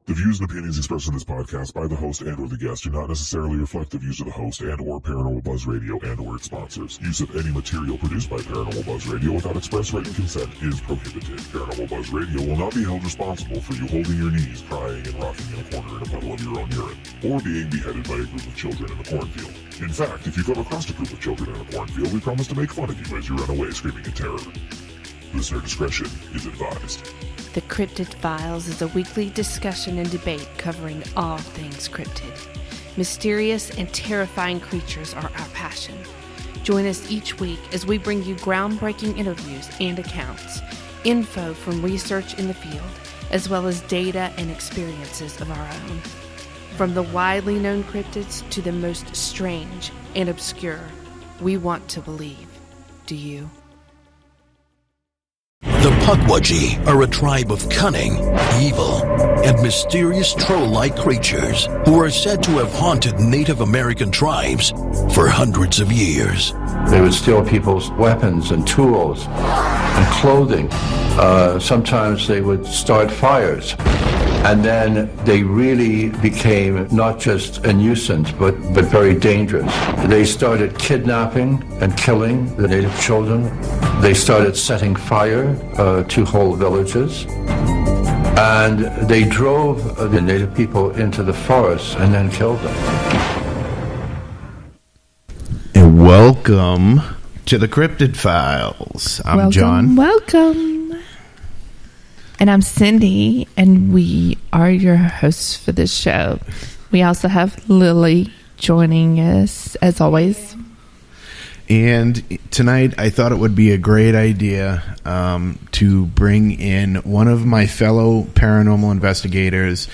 The views and opinions expressed in this podcast by the host and or the guest do not necessarily reflect the views of the host and or Paranormal Buzz Radio and or its sponsors. Use of any material produced by Paranormal Buzz Radio without express written consent is prohibited. Paranormal Buzz Radio will not be held responsible for you holding your knees, crying, and rocking in a corner in a puddle of your own urine, or being beheaded by a group of children in a cornfield. In fact, if you come across a group of children in a cornfield, we promise to make fun of you as you run away screaming in terror. Listener discretion is advised. The Cryptid Files is a weekly discussion and debate covering all things cryptid. Mysterious and terrifying creatures are our passion. Join us each week as we bring you groundbreaking interviews and accounts, info from research in the field, as well as data and experiences of our own. From the widely known cryptids to the most strange and obscure, we want to believe. Do you? The Pukwudgie are a tribe of cunning, evil, and mysterious troll-like creatures who are said to have haunted Native American tribes for hundreds of years. They would steal people's weapons and tools and clothing. Sometimes they would start fires. And then they really became not just a nuisance, but very dangerous. They started kidnapping and killing the native children. They started setting fire to whole villages. And they drove the native people into the forest and then killed them. And welcome to the Cryptid Files. I'm John. Welcome. And I'm Cindy, and we are your hosts for this show. We also have Lily joining us, as always. And tonight, I thought it would be a great idea to bring in one of my fellow paranormal investigators,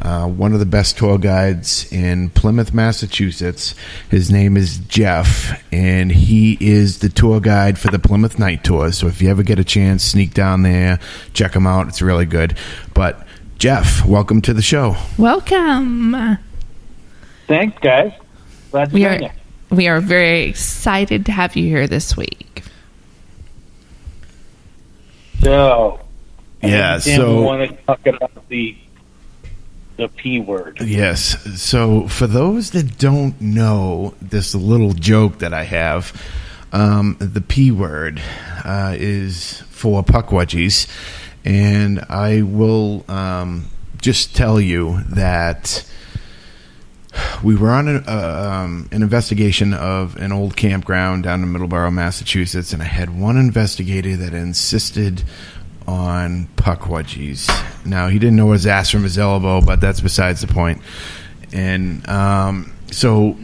one of the best tour guides in Plymouth, Massachusetts. His name is Geoff, and he is the tour guide for the Plymouth Night Tours. So if you ever get a chance, sneak down there, check him out. It's really good. But Geoff, welcome to the show. Welcome. Thanks, guys. Glad to be here. We are very excited to have you here this week. So, we want to talk about the P word. Yes. So, for those that don't know this little joke that I have, the P word is for Pukwudgies, and I will just tell you that we were on an investigation of an old campground down in Middleborough, Massachusetts, and I had one investigator that insisted on Pukwudgies. Now, he didn't know his ass from his elbow, but that's besides the point. And so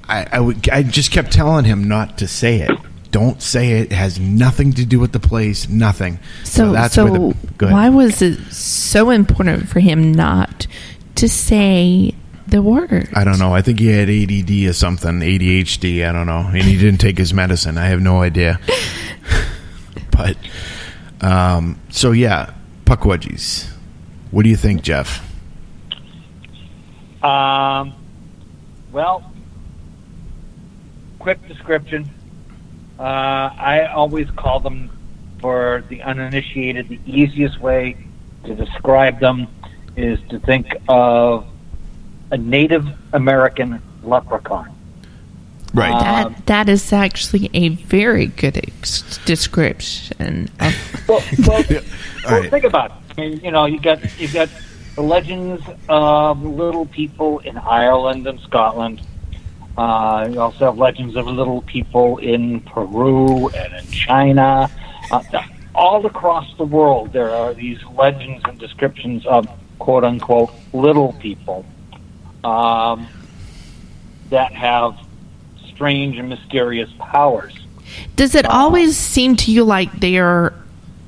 I just kept telling him not to say it. Don't say it. It has nothing to do with the place, nothing. So why was it so important for him not to say the word? I don't know. I think he had ADD or something, ADHD. I don't know. And he didn't take his medicine. I have no idea. But, so yeah, Pukwudgies. What do you think, Geoff? Well, quick description. I always call them, for the uninitiated, the easiest way to describe them is to think of a Native American leprechaun. Right. That is actually a very good description. Well, think about it. I mean, you've got the legends of little people in Ireland and Scotland. You also have legends of little people in Peru and in China. All across the world, there are these legends and descriptions of quote-unquote little people that have strange and mysterious powers. Does it always seem to you like they are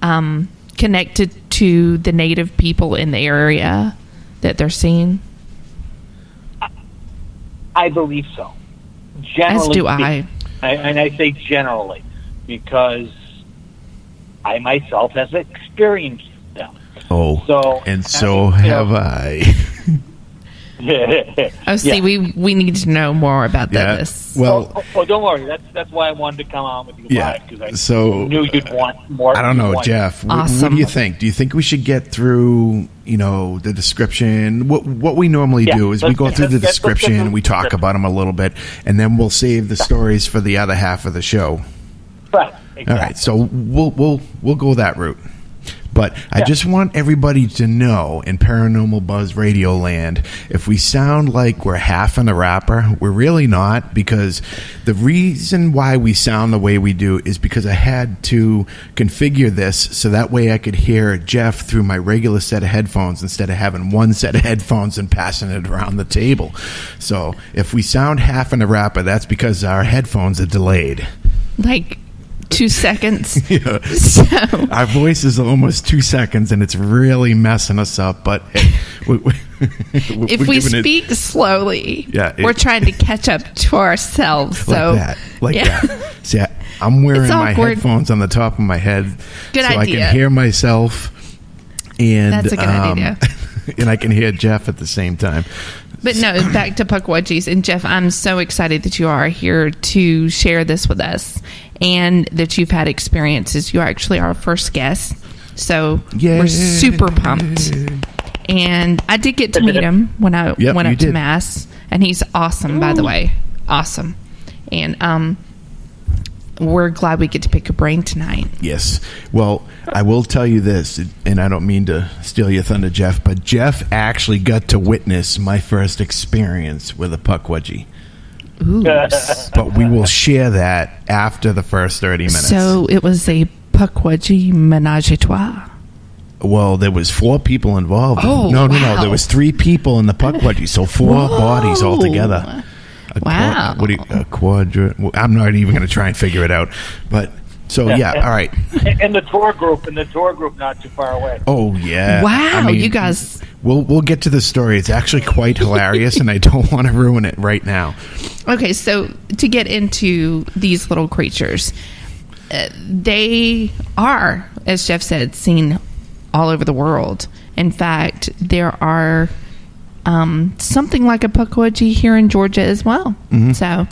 connected to the native people in the area that they're seeing? I believe so. Generally, as do I. And I say generally because I myself have experienced them. Oh, so have I. Oh, see, we need to know more about this. Well, don't worry. That's why I wanted to come on with you live, because I knew you'd want more. I don't know, Jeff. Awesome. What do you think? Do you think we should get through, the description? What we normally do is we go through the description and we talk about them a little bit, and then we'll save the stories for the other half of the show. Right. Exactly. All right. So we'll go that route. But I just want everybody to know, in Paranormal Buzz Radio Land, if we sound like we're half in the wrapper, we're really not, because the reason why we sound the way we do is because I had to configure this so that way I could hear Jeff through my regular set of headphones instead of having one set of headphones and passing it around the table. So if we sound half in the wrapper, that's because our headphones are delayed. Like 2 seconds. Yeah. So our voice is almost 2 seconds, and it's really messing us up. But hey, if we speak slowly, we're trying to catch up to ourselves. So like that. See, I'm wearing my headphones on the top of my head, Good so idea. I can hear myself, and that's a good idea. And I can hear Jeff at the same time. But no, back to Pukwudgies. And Jeff, I'm so excited that you are here to share this with us and that you've had experiences. You're actually our first guest. So we're super pumped. And I did get to meet him when I went up to Mass. And he's awesome, by the way. Awesome. And we're glad we get to pick your brain tonight. Yes. Well, I will tell you this, and I don't mean to steal your thunder, Jeff, but Jeff actually got to witness my first experience with a Pukwudgie. Ooh. But we will share that after the first 30 minutes. So it was a Pukwudgie menage a trois. Well, there was 4 people involved. Oh, no. wow. There was 3 people in the Pukwudgie, so 4 bodies altogether. Wow. A quadrant? I'm not even going to try and figure it out. But so all right. And the tour group, not too far away. Oh yeah. Wow, you guys. We'll get to the story. It's actually quite hilarious, and I don't want to ruin it right now. Okay, so to get into these little creatures, they are, as Jeff said, seen all over the world. In fact, there are something like a Pukwudgie here in Georgia as well. Mm-hmm. So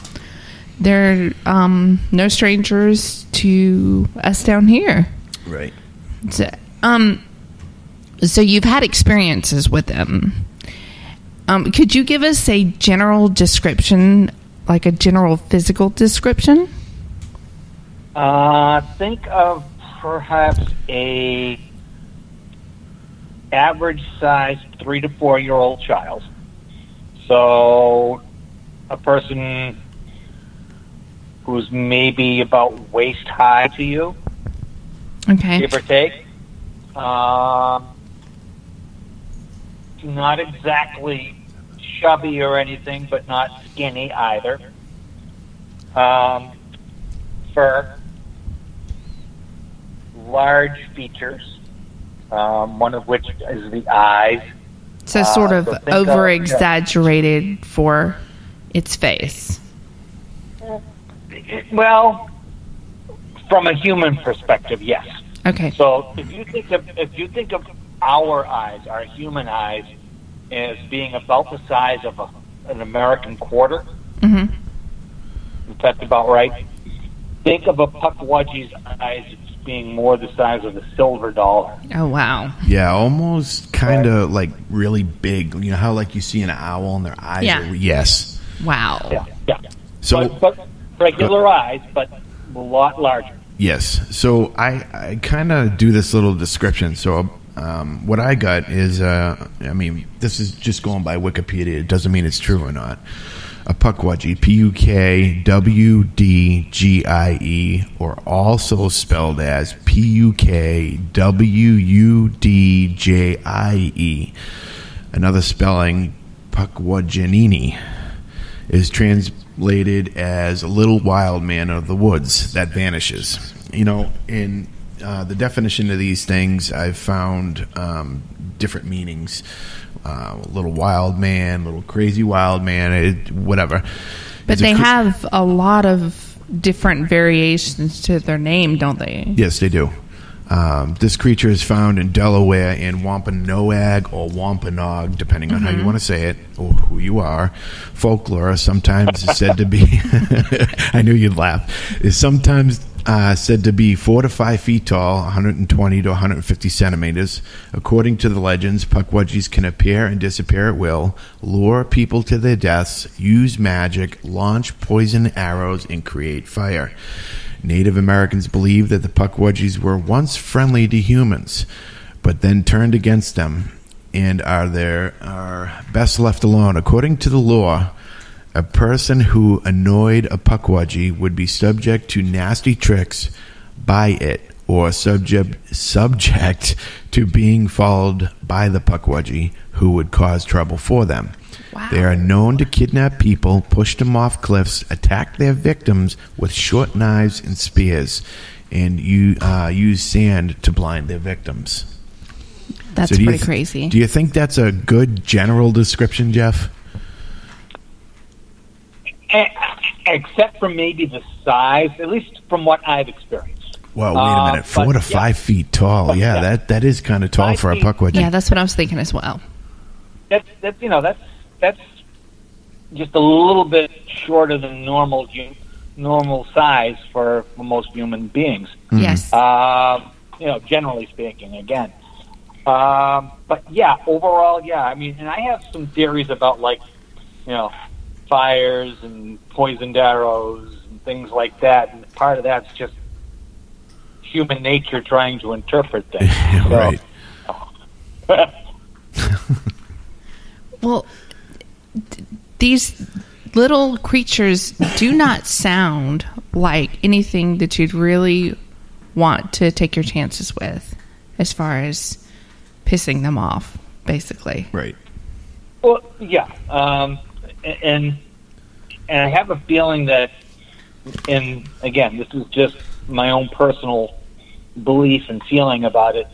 they're no strangers to us down here. Right. So you've had experiences with them. Could you give us a general description, like a general physical description? Think of perhaps a average size 3 to 4 year old child. So a person who's maybe about waist high to you, okay, give or take. Not exactly chubby or anything, but not skinny either. Fur, large features, one of which is the eyes. So sort of over-exaggerated for its face. Well, from a human perspective, yes. Okay. So if you think of our eyes, our human eyes, as being about the size of an American quarter, mm-hmm. if that's about right. Think of a Pukwudgie's eyes as being more the size of a silver dollar. Oh, wow. Yeah, almost kind of like really big. You know how like you see an owl and their eyes are... Yes. Wow. Yeah. So, but regular eyes, but a lot larger. Yes. So I kind of do this little description. So what I got is, this is just going by Wikipedia. It doesn't mean it's true or not. A Pukwudgie, Pukwudgie, or also spelled as Pukwudgie. Another spelling, Pukwudgienini, is translated as a little wild man of the woods that vanishes. You know, in the definition of these things, I've found different meanings. Little wild man, little crazy wild man, whatever. But they have a lot of different variations to their name, don't they? Yes, they do. This creature is found in Delaware in Wampanoag or Wampanoag, depending on how you want to say it or who you are. Folklore sometimes is said to be, I knew you'd laugh, is sometimes said to be 4 to 5 feet tall, 120 to 150 centimeters. According to the legends, Pukwudgies can appear and disappear at will, lure people to their deaths, use magic, launch poison arrows, and create fire. Native Americans believe that the Pukwudgies were once friendly to humans, but then turned against them and are best left alone. According to the lore, a person who annoyed a Pukwudgie would be subject to nasty tricks by it, or subject to being followed by the Pukwudgie, who would cause trouble for them. Wow. They are known to kidnap people, push them off cliffs, attack their victims with short knives and spears, and use sand to blind their victims. That's pretty crazy. Do you think that's a good general description, Geoff? Except for maybe the size, at least from what I've experienced. Well, wait a minute. 4 to 5 feet tall. Yeah, that is kind of tall for a Pukwudgie. Yeah, that's what I was thinking as well. That's just a little bit shorter than normal size for most human beings. Yes. Generally speaking, again. But yeah, overall, yeah. I mean, and I have some theories about fires and poisoned arrows and things like that, and part of that's just human nature trying to interpret things. Right. Well, these little creatures do not sound like anything that you'd really want to take your chances with as far as pissing them off, basically. Right. Well, yeah. And I have a feeling that, and again, this is just my own personal belief and feeling about it,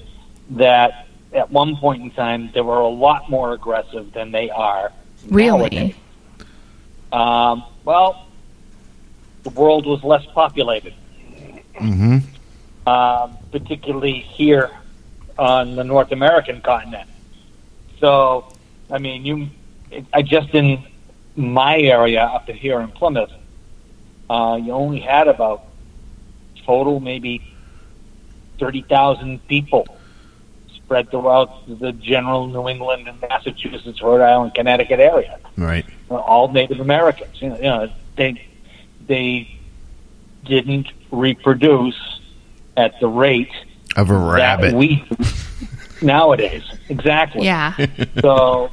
that at one point in time they were a lot more aggressive than they are nowadays. Really? Well, the world was less populated. Mm-hmm. Particularly here on the North American continent. So, I mean, in my area up here in Plymouth, you only had about total maybe 30,000 people spread throughout the general New England and Massachusetts, Rhode Island, Connecticut area. Right. All Native Americans. They didn't reproduce at the rate of a rabbit that we do nowadays. Exactly. Yeah. So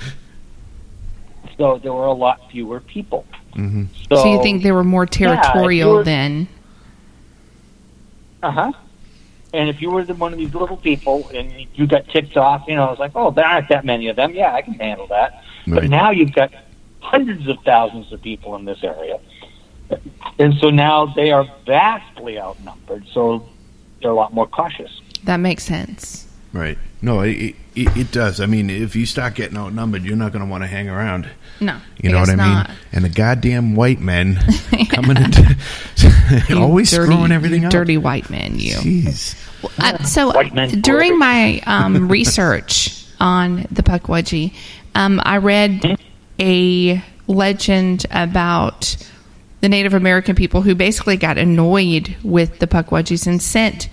there were a lot fewer people. Mm-hmm. So you think they were more territorial then? Uh-huh. And if you were one of these little people and you got ticked off, it's like, oh, there aren't that many of them. Yeah, I can handle that. Right. But now you've got hundreds of thousands of people in this area. And so now they are vastly outnumbered, so they're a lot more cautious. That makes sense. Right. No, it does. I mean, if you start getting outnumbered, you're not going to want to hang around. No. You know what I mean? And the goddamn white men coming into always screwing everything up. Dirty white men, you. Jeez. So during my research on the Pukwudgie, I read a legend about the Native American people who basically got annoyed with the Pukwudgies and sent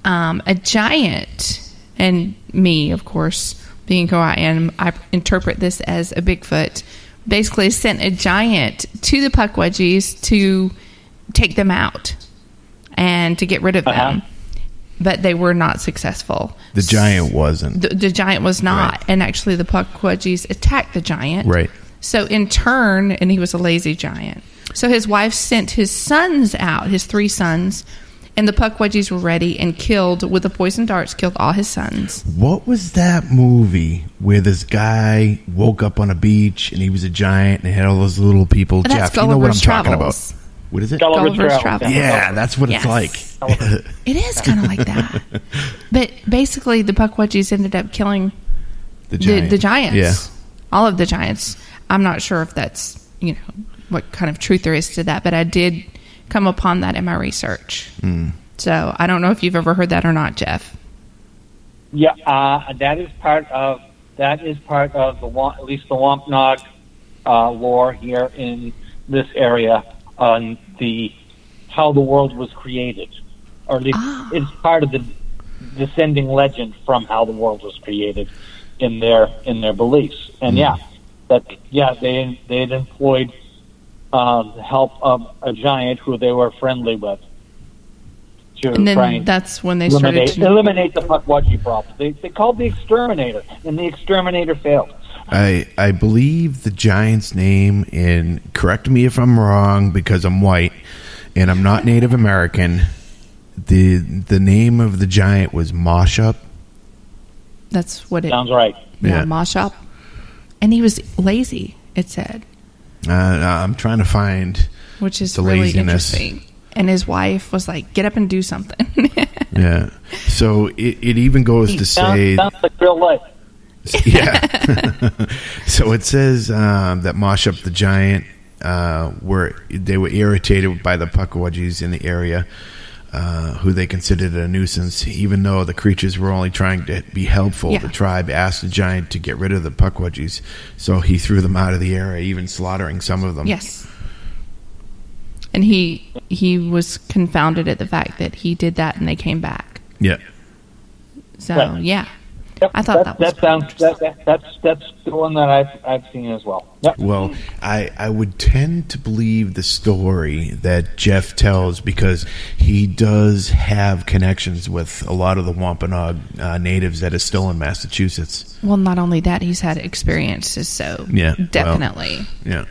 a giant, and me, of course, being who I am, I interpret this as a Bigfoot, basically sent a giant to the Pukwudgies to take them out and to get rid of them. But they were not successful. The giant wasn't. The giant was not. Right. And actually the Pukwudgies attacked the giant. Right. So in turn, and he was a lazy giant. So his wife sent his sons out, his 3 sons, and the Pukwudgies were ready and killed, with the poison darts, killed all his sons. What was that movie where this guy woke up on a beach and he was a giant and he had all those little people? That's Jeff, you know what I'm talking about. Travels. What is it? Gulliver's Travels. Yeah, that's what it's like. It is kind of like that. But basically, the Pukwudgies ended up killing the giants. Yeah. All of the giants. I'm not sure if that's, what kind of truth there is to that, but I did come upon that in my research. So I don't know if you've ever heard that or not, Geoff. Yeah, that is part of the at least the Wampanoag lore here in this area on how the world was created, or at least it's part of the descending legend from how the world was created in their beliefs. And they had employed the help of a giant who they were friendly with. And then that's when they started to eliminate the Pukwudgie problem. They called the exterminator, and the exterminator failed. I believe the giant's name, and correct me if I'm wrong because I'm white and I'm not Native American. The name of the giant was Moshup. That's what it sounds right. Yeah, Moshup. And he was lazy, it said. I'm trying to find which is the really laziness. Interesting. And his wife was like, "Get up and do something." Yeah. So it even goes to say sounds like real life. Yeah. So it says that Moshup the giant were irritated by the Pukwudgies in the area, who they considered a nuisance, even though the creatures were only trying to be helpful. Yeah. The tribe asked the giant to get rid of the Pukwudgies, so he threw them out of the area, even slaughtering some of them. Yes. And he was confounded at the fact that he did that and they came back. Yeah. So Right. yeah, Yep, I thought that was that's the one that I've seen as well. Yep. Well, I would tend to believe the story that Geoff tells because he does have connections with a lot of the Wampanoag natives that are still in Massachusetts. Well, not only that, he's had experiences. So Yeah, definitely. Yeah.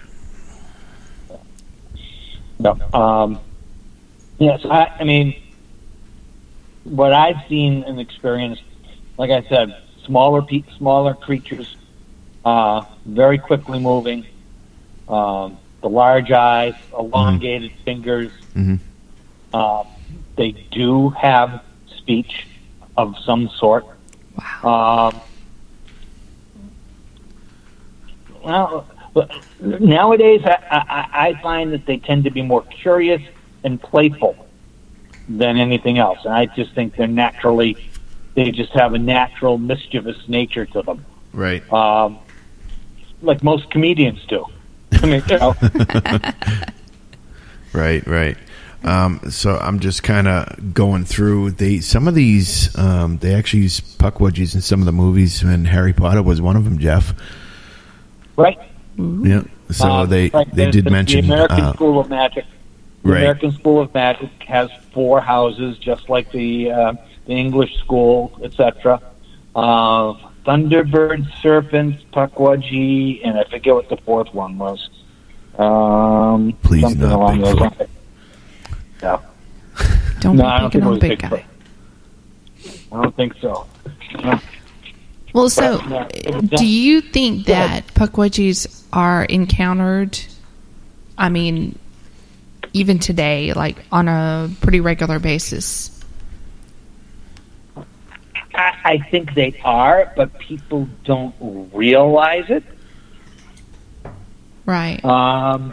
No. Yes, I mean, what I've seen and experienced, like I said, smaller creatures, very quickly moving, the large eyes, elongated fingers. Mm-hmm. They do have speech of some sort. Wow. Well, nowadays, I find that they tend to be more curious and playful than anything else. And I just think they just have a natural mischievous nature to them. Right. Like most comedians do. I mean, you know. Right. So I'm just kind of going through some of these. They actually use Pukwudgies in some of the movies, and Harry Potter was one of them, Geoff. Right. Yeah. So they did mention the American School of Magic. The Right. American School of Magic has 4 houses, just like the English school, etc. Thunderbird, Serpent, Pukwudgie, and I forget what the 4th one was. Please something not along those Bigfoot. lines. No. Don't I don't be picking think it on was big Bigfoot. guy. I don't think so. No. Well, so No, do you think Go ahead. that Pukwudgies are encountered, I mean, even today, like on a pretty regular basis? I think they are, but people don't realize it. Right. I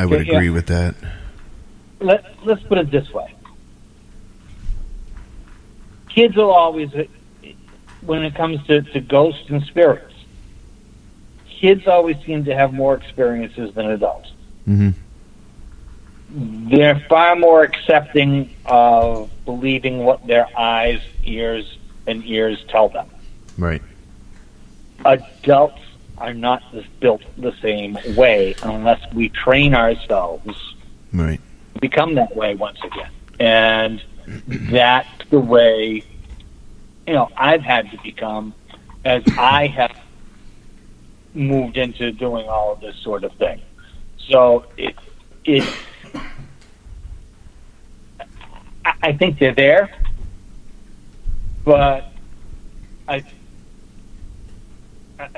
would agree with that. Let's put it this way. Kids will always, when it comes to ghosts and spirits, kids always seem to have more experiences than adults. Mm-hmm. They're far more accepting of believing what their eyes, ears, and ears tell them. Right. Adults are not built the same way unless we train ourselves Right. to become that way once again. And that's the way, I've had to become as I have moved into doing all of this sort of thing. So I think they're there, but I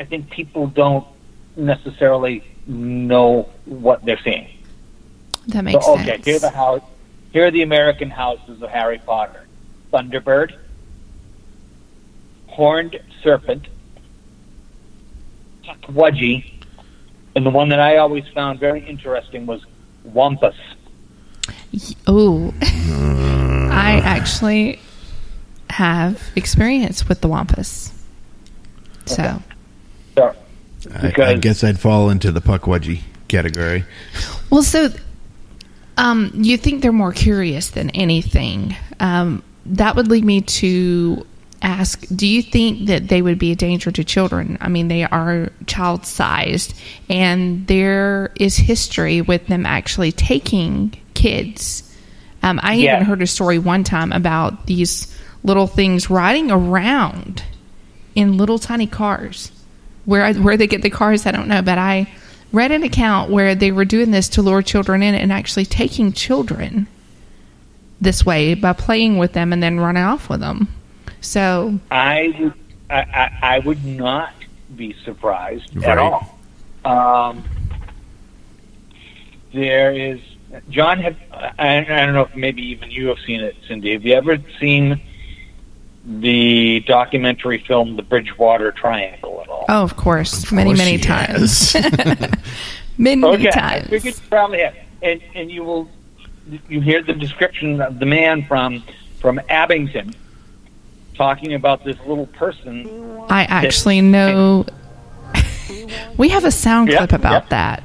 think people don't necessarily know what they're seeing. That makes So, sense. Here are the American houses of Harry Potter: Thunderbird, Horned Serpent, Pukwudgie, and the one that I always found very interesting was Wampus. Oh, I actually have experience with the wampus. So. Sure. I guess I'd fall into the Pukwudgie category. Well, so you think they're more curious than anything. That would lead me to ask, do you think that they would be a danger to children? I mean, they are child-sized, and there is history with them actually taking kids. I even heard a story one time about these little things riding around in little tiny cars. Where they get the cars, I don't know, but I read an account where they were doing this to lure children in and actually taking children this way by playing with them and then running off with them. So I would not be surprised at all. There is John. I don't know if maybe even you have seen it, Cindy. Have you ever seen the documentary film The Bridgewater Triangle at all? Oh, of course, many times. Many times. I figured you probably have, and you hear the description of the man from Abington talking about this little person. I actually know. We have a sound clip about that.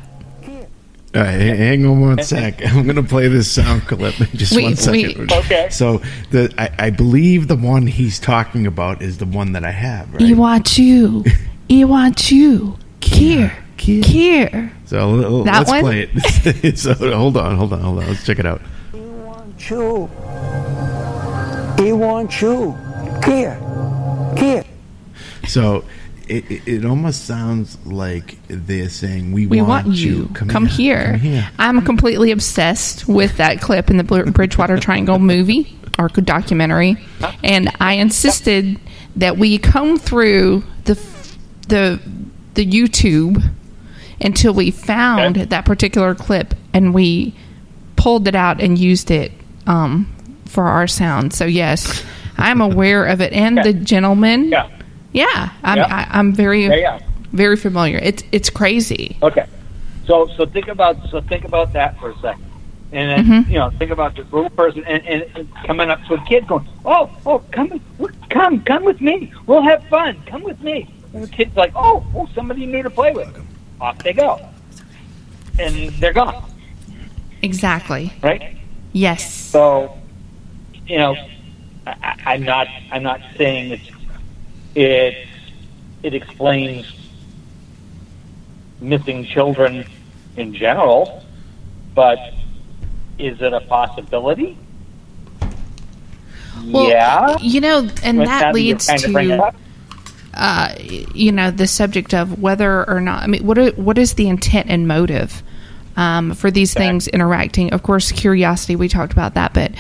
All right, hang on one sec. I'm going to play this sound clip. Just 1 second. Okay. So I believe the one he's talking about is the one that I have, right? He wants you. Here. So let's play it. So hold on. Let's check it out. He wants you. Here. So it almost sounds like they're saying, we want you. Come here. I'm completely obsessed with that clip in the Bridgewater Triangle movie or documentary, and I insisted that we comb through the YouTube until we found that particular clip, and we pulled it out and used it for our sound. So yes, I'm aware of it, and the gentleman. Yeah, I'm very very familiar. It's crazy. Okay, so think about that for a second, and then think about this little person and coming up to a kid going, oh, come with me. We'll have fun. Come with me. And the kid's like, oh, somebody new to play with. Off they go, and they're gone. Exactly. Right. Yes. So, I'm not saying it explains missing children in general, but is it a possibility? Well, and that leads to the subject of whether or not. I mean, what is the intent and motive for these things interacting? Of course, curiosity. We talked about that, but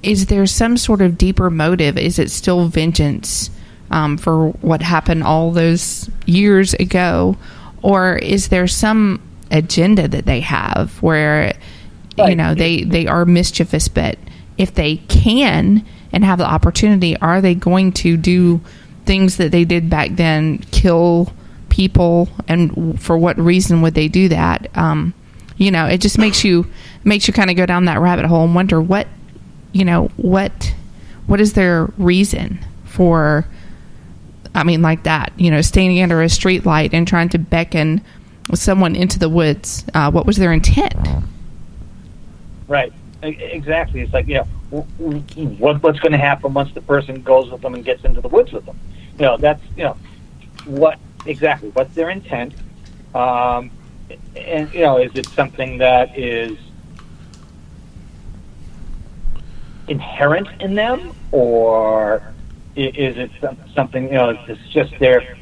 is there some sort of deeper motive? Is it still vengeance for what happened all those years ago, or is there some agenda that they have where they are mischievous, but if they can and have the opportunity, are they going to do things that they did back then, kill people, and for what reason would they do that? It just makes you kind of go down that rabbit hole and wonder what is their reason for, like that, standing under a street light and trying to beckon someone into the woods. What was their intent? Right. Exactly. It's like, what's going to happen once the person goes with them and gets into the woods with them? That's, what's their intent? And, is it something that is inherent in them, or is it something, it's just their,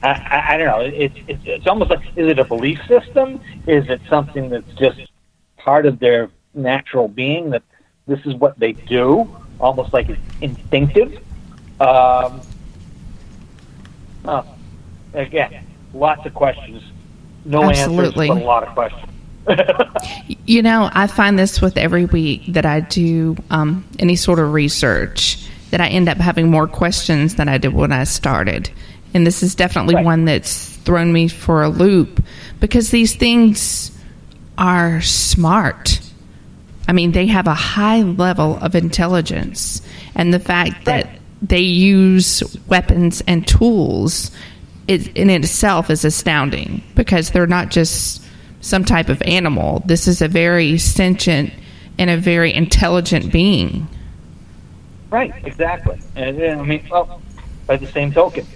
I don't know. It's almost like, is it a belief system? Is it something that's just part of their natural being, that this is what they do, almost like it's instinctive? Again, lots of questions. No Absolutely. Answers, but a lot of questions. I find this with every week that I do any sort of research, that I end up having more questions than I did when I started. And this is definitely one that's thrown me for a loop, because these things are smart. I mean, they have a high level of intelligence, and the fact that they use weapons and tools in itself is astounding, because they're not just some type of animal. This is a very sentient and a very intelligent being. Right, exactly. And I mean, well, by the same token,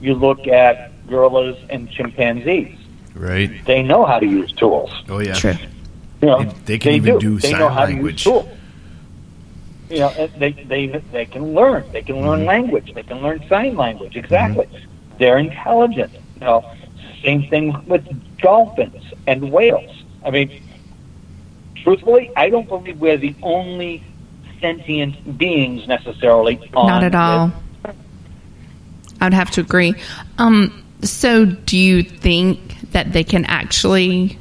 you look at gorillas and chimpanzees. Right. They know how to use tools. Oh, yeah. True. You know, They can even do they sign know how language. to use tools. You know, and they can learn. They can learn language. They can learn sign language. Exactly. They're intelligent. You know, same thing with dolphins and whales. I mean, truthfully, I don't believe we're the only sentient beings necessarily. Not at all. I would have to agree. So do you think that they can actually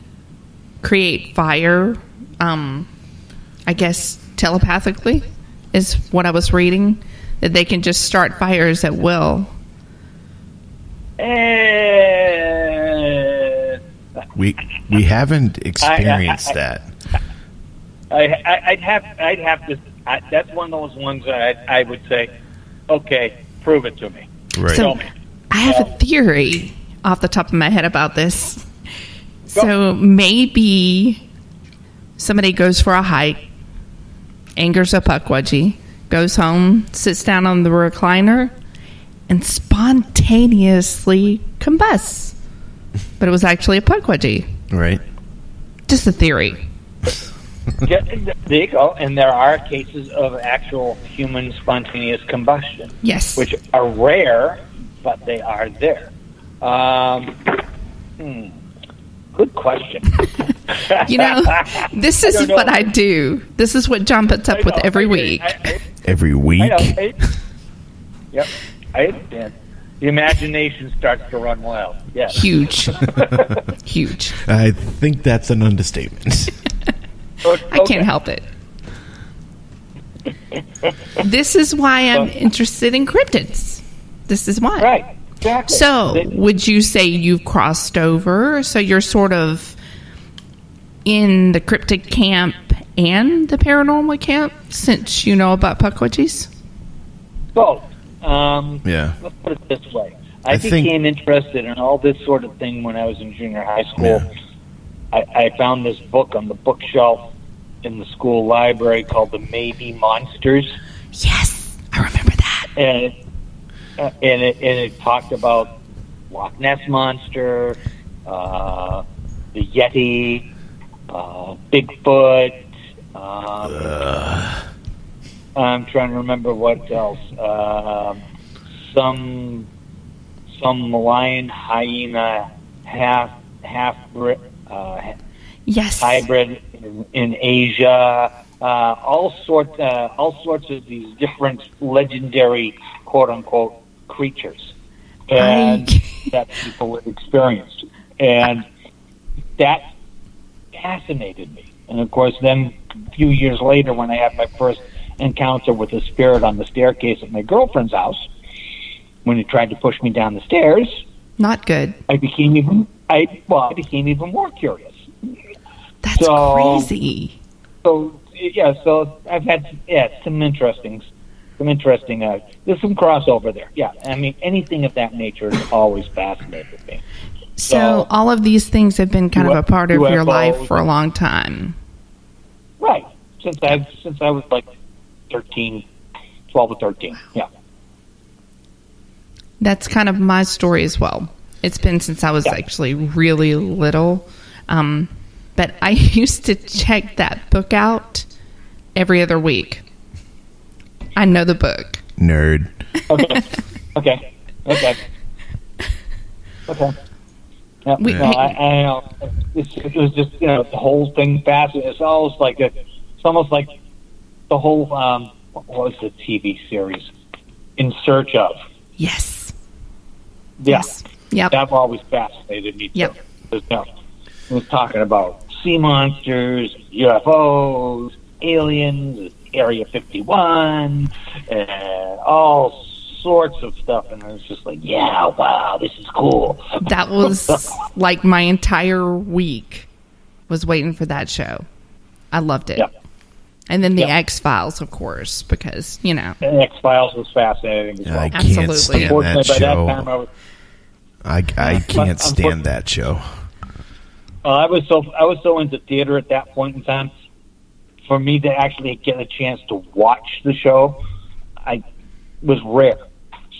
create fire, I guess, telepathically, is what I was reading? That they can just start fires at will? We haven't experienced that. I'd have to. That's one of those ones that I would say, okay, prove it to me. Right. Show So me. I have a theory off the top of my head about this. So maybe somebody goes for a hike, angers a Pukwudgie, goes home, sits down on the recliner, and spontaneously combusts. But it was actually a Pukwudgie. Right. Just a theory. Yeah, there you go. And there are cases of actual human spontaneous combustion. Yes. Which are rare, but they are there. Good question. You know, this is what I do. This is what John puts up with every week. Every week? I know. Yep. I understand. The imagination starts to run wild. Yes. Huge. Huge. I think that's an understatement. I can't help it. This is why I'm interested in cryptids. This is why. Right. Exactly. So, would you say you've crossed over? So you're sort of in the cryptid camp and the paranormal camp, since you know about Pukwudgies? Both. Yeah. Let's put it this way. I think- became interested in all this sort of thing when I was in junior high school. Yeah. I found this book on the bookshelf in the school library called The Maybe Monsters. Yes, I remember that. And it talked about Loch Ness Monster, the Yeti, Bigfoot. I'm trying to remember what else. Some lion hyena Yes. hybrid in Asia. All sorts of these different legendary quote unquote creatures that people have experienced, and that fascinated me. And of course, then a few years later, when I had my first encounter with a spirit on the staircase at my girlfriend's house, when it tried to push me down the stairs, Not good. I became even more curious. That's crazy. So I've had some interesting. There's some crossover there. Yeah, I mean anything of that nature has always fascinated me. So all of these things have been kind of a part of your UFOs. life for a long time. Right, since I was like 12 or 13. Yeah. That's kind of my story as well. It's been since I was actually really little. But I used to check that book out every other week. I know the book. Nerd. Okay. Yeah, We- I know. It was just the whole thing fascinating. It's almost like the whole what was the TV series? In Search of. Yes. Yeah. Yes. Yep. That always fascinated me. Yep. It was talking about sea monsters, UFOs, aliens, Area 51, and all sorts of stuff. And I was just like, yeah, wow, this is cool. That was like my entire week was waiting for that show. I loved it. Yeah. And then the X-Files, of course, because, you know. And X-Files was fascinating as well. I can't stand Unfortunately, that by that show. time I can't stand that show. I was so into theater at that point in time. For me to actually get a chance to watch the show, was rare.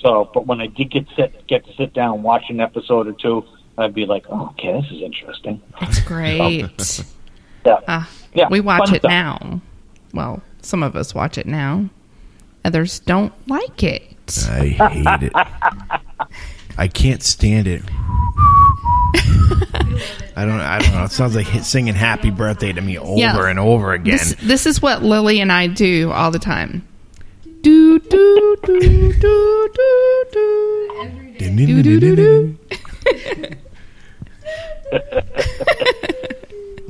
So, but when I did get to sit down and watch an episode or two, I'd be like, "Oh, okay, this is interesting." It's great. Yeah, we watch it stuff. now. Well, some of us watch it now. Others don't like it. I hate it. I can't stand it. I don't know. It sounds like singing "Happy Birthday" to me over and over again. This is what Lily and I do all the time. Do do do do do do. Do do do do.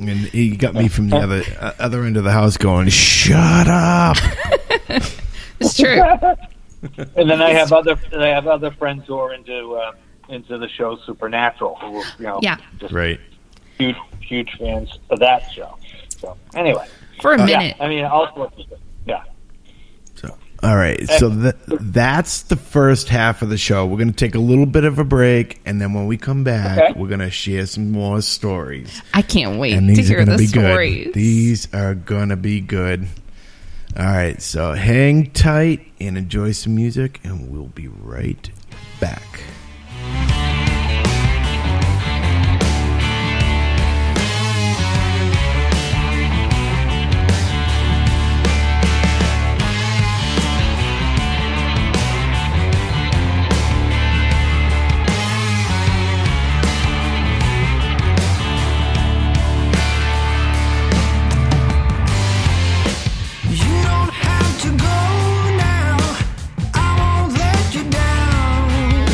And he got me from the other end of the house going, "Shut up!" It's true. And then I have other friends who are into the show Supernatural, who just right, huge fans of that show. So anyway, for a minute, I mean, all sorts of stuff. Yeah. So all right, so that's the first half of the show. We're going to take a little bit of a break, and then when we come back, we're going to share some more stories. I can't wait and to these hear are going the to be stories. good. These are going to be good. All right, so hang tight and enjoy some music, and we'll be right back. To go now, I won't let you down.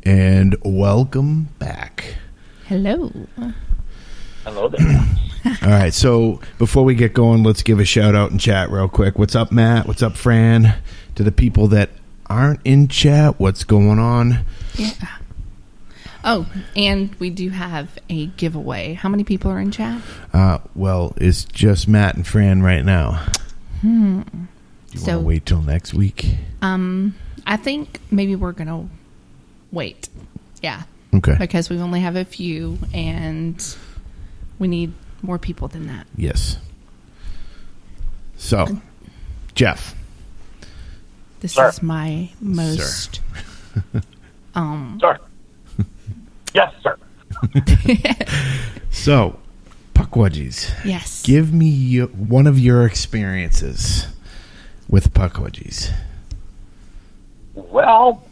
And welcome back. Hello. Hello there. All right, so before we get going, let's give a shout out in chat real quick. What's up, Matt? What's up, Fran? To the people that aren't in chat, what's going on? Yeah. Oh, and we do have a giveaway. How many people are in chat? Well, it's just Matt and Fran right now. Do you want to wait till next week? I think maybe we're going to wait. Yeah. Okay. Because we only have a few, and we need more people than that. Yes. So, Geoff. This Sir. is my most... Sir. Yes, sir. So, Pukwudgies. Yes. Give me one of your experiences with Pukwudgies. Well,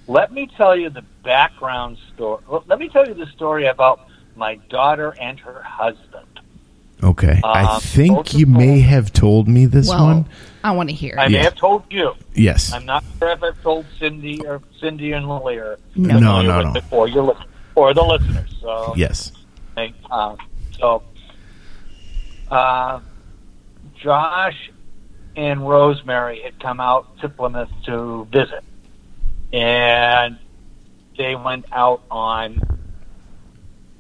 let me tell you the background story. Let me tell you the story about my daughter and her husband. Okay. I think you both- may have told me this one. I want to hear. I may have told you. Yes. I'm not sure if I've told Cindy and Lily or No. or the listeners. So Yes. Josh and Rosemary had come out to Plymouth to visit, and they went out on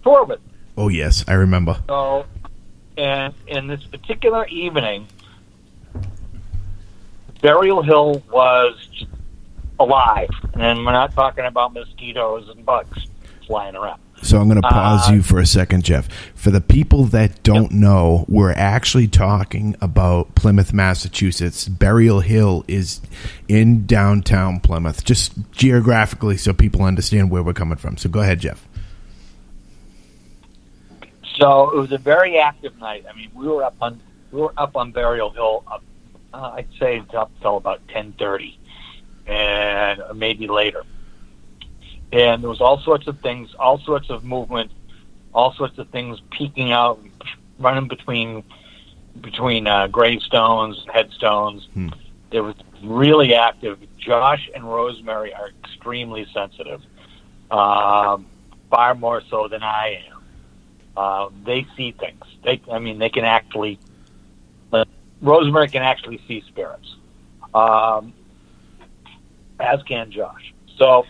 tour with me. Oh, yes. I remember. So, and in this particular evening, Burial Hill was alive, and we're not talking about mosquitoes and bugs flying around. So I'm going to pause you for a second, Geoff. For the people that don't know, we're actually talking about Plymouth, Massachusetts. Burial Hill is in downtown Plymouth, just geographically so people understand where we're coming from. So go ahead, Geoff. So it was a very active night. I mean, we were up on Burial Hill. I'd say up till about 10:30, and maybe later. And there was all sorts of things, all sorts of movement, all sorts of things peeking out, running between gravestones, headstones. It was really active. Josh and Rosemary are extremely sensitive, far more so than I am. They see things. They can actually. Rosemary can actually see spirits, as can Josh. So.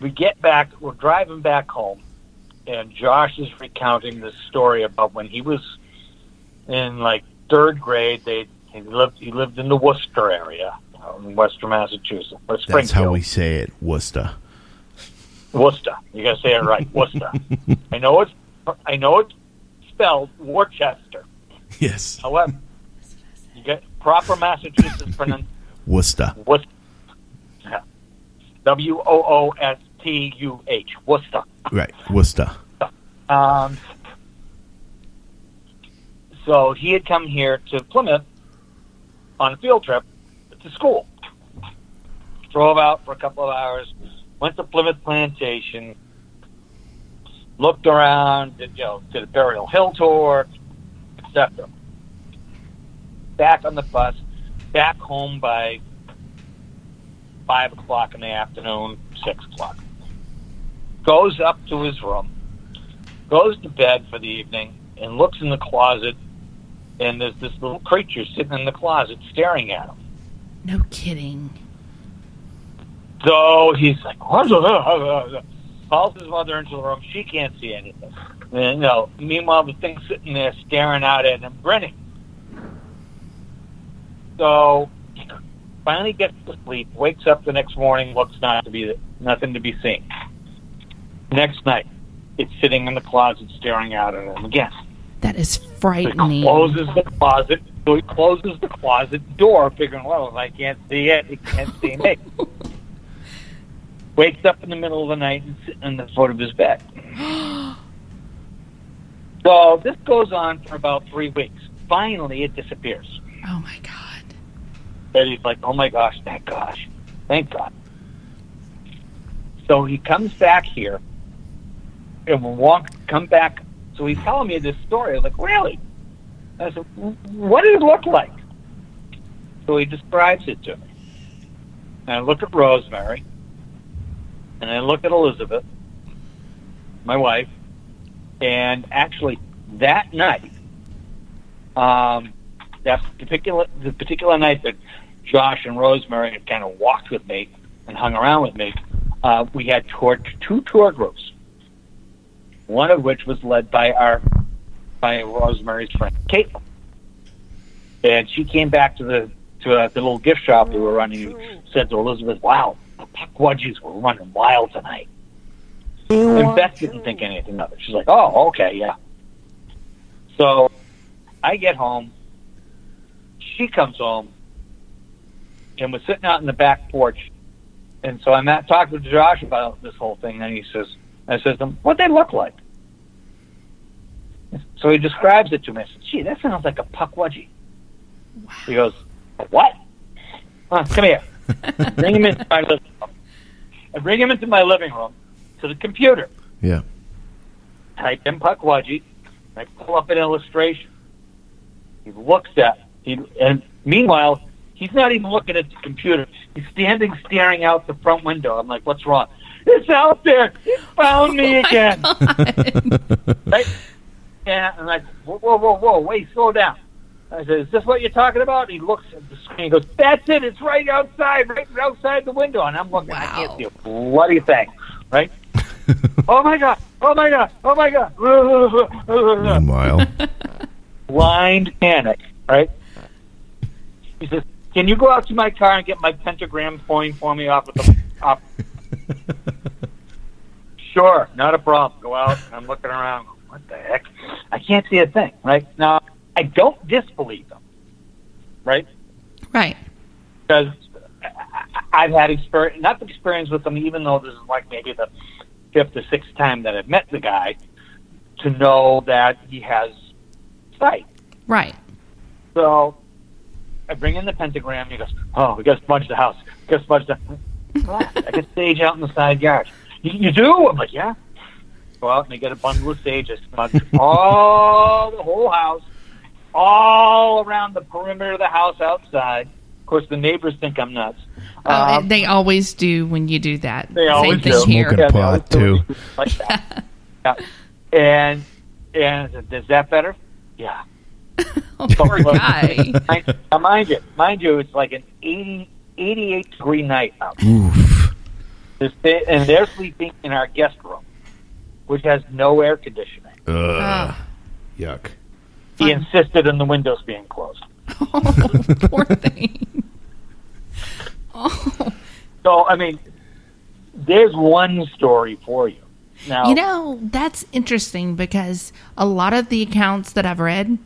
We get back, we're driving back home, and Josh is recounting this story about when he was in like third grade. He lived in the Worcester area, in Western Massachusetts. Or Springfield. That's how we say it, Worcester. Worcester. You gotta say it right, Worcester. I know it's spelled Worcester. Yes. However, you get proper Massachusetts pronunciation. Worcester. Worcester. Woostuh. Worcester. Right, Worcester. So he had come here to Plymouth on a field trip to school. Drove out for a couple of hours, went to Plymouth Plantation, looked around, did a Burial Hill tour, etc. Back on the bus, back home by 5 o'clock in the afternoon, 6 o'clock. Goes up to his room, goes to bed for the evening, and looks in the closet, and there's this little creature sitting in the closet staring at him. No kidding. So he's like, calls his mother into the room. She can't see anything. And, meanwhile, the thing's sitting there staring out at him, grinning. So finally gets to sleep, wakes up the next morning, looks nothing to be seen. Next night, it's sitting in the closet staring out at him again. That is So frightening. he closes the closet door, figuring, well, if I can't see it, he can't see me. Wakes up in the middle of the night and sitting in the foot of his bed. So this goes on for about 3 weeks. Finally, it disappears. Oh, my God. And he's like, oh my gosh, thank God. So he comes back here, and we'll come back. So he's telling me this story. I was like, really? I said, what did it look like? So he describes it to me. And I look at Rosemary, and I look at Elizabeth, my wife, and actually that night, the particular night that Josh and Rosemary had kind of walked with me and hung around with me, we had two tour groups. One of which was led by Rosemary's friend Caitlin, and she came back to the little gift shop we were running. And said to Elizabeth, "Wow, the Pukwudgies were running wild tonight." And Beth didn't think anything of it. She's like, "Oh, okay, yeah." So I get home. She comes home, and we're sitting out in the back porch. And so I'm talking to Josh about this whole thing, and I says to him, "What'd they look like?" So he describes it to me. I said, "Gee, that sounds like a Pukwudgie." Wow. He goes, "What? Come here." Bring him into my living room. I bring him into my living room to the computer. Yeah. Type in Pukwudgie. I pull up an illustration. He looks at and meanwhile, he's not even looking at the computer. He's staring out the front window. I'm like, "What's wrong?" "It's out there. It found me again." Right? And I'm like, whoa, wait, slow down. I said, "Is this what you're talking about?" And he looks at the screen and goes, "That's it. It's right outside the window." And I'm looking, I can't see a bloody thing, right? Oh my God. Meanwhile. Blind panic, right? He says, "Can you go out to my car and get my pentagram coin for me off of the top?" Sure, not a problem. Go out. I'm looking around. What the heck? I can't see a thing, right? Now, I don't disbelieve them, right? Right. Because I've had enough experience with them, even though this is like maybe the 5th or 6th time that I've met the guy, to know that he has sight. Right. So I bring in the pentagram. He goes, "Oh, we got to smudge the house. I got sage out in the side yard." You do? I'm like, "Yeah." Go out and I get a bundle of sage. I smudge the whole house, all around the perimeter of the house outside. Of course, the neighbors think I'm nuts. They always do when you do that. They always do. Smoking a pot, too. Like that. Yeah. And is that better? Yeah. Oh, poor guy. Mind you, it's like an 88 degree night out. Oof. And they're sleeping in our guest room, which has no air conditioning. Yuck. He insisted on the windows being closed. Oh, poor thing. Oh. So, I mean, there's one story for you. Now, that's interesting because a lot of the accounts that I've read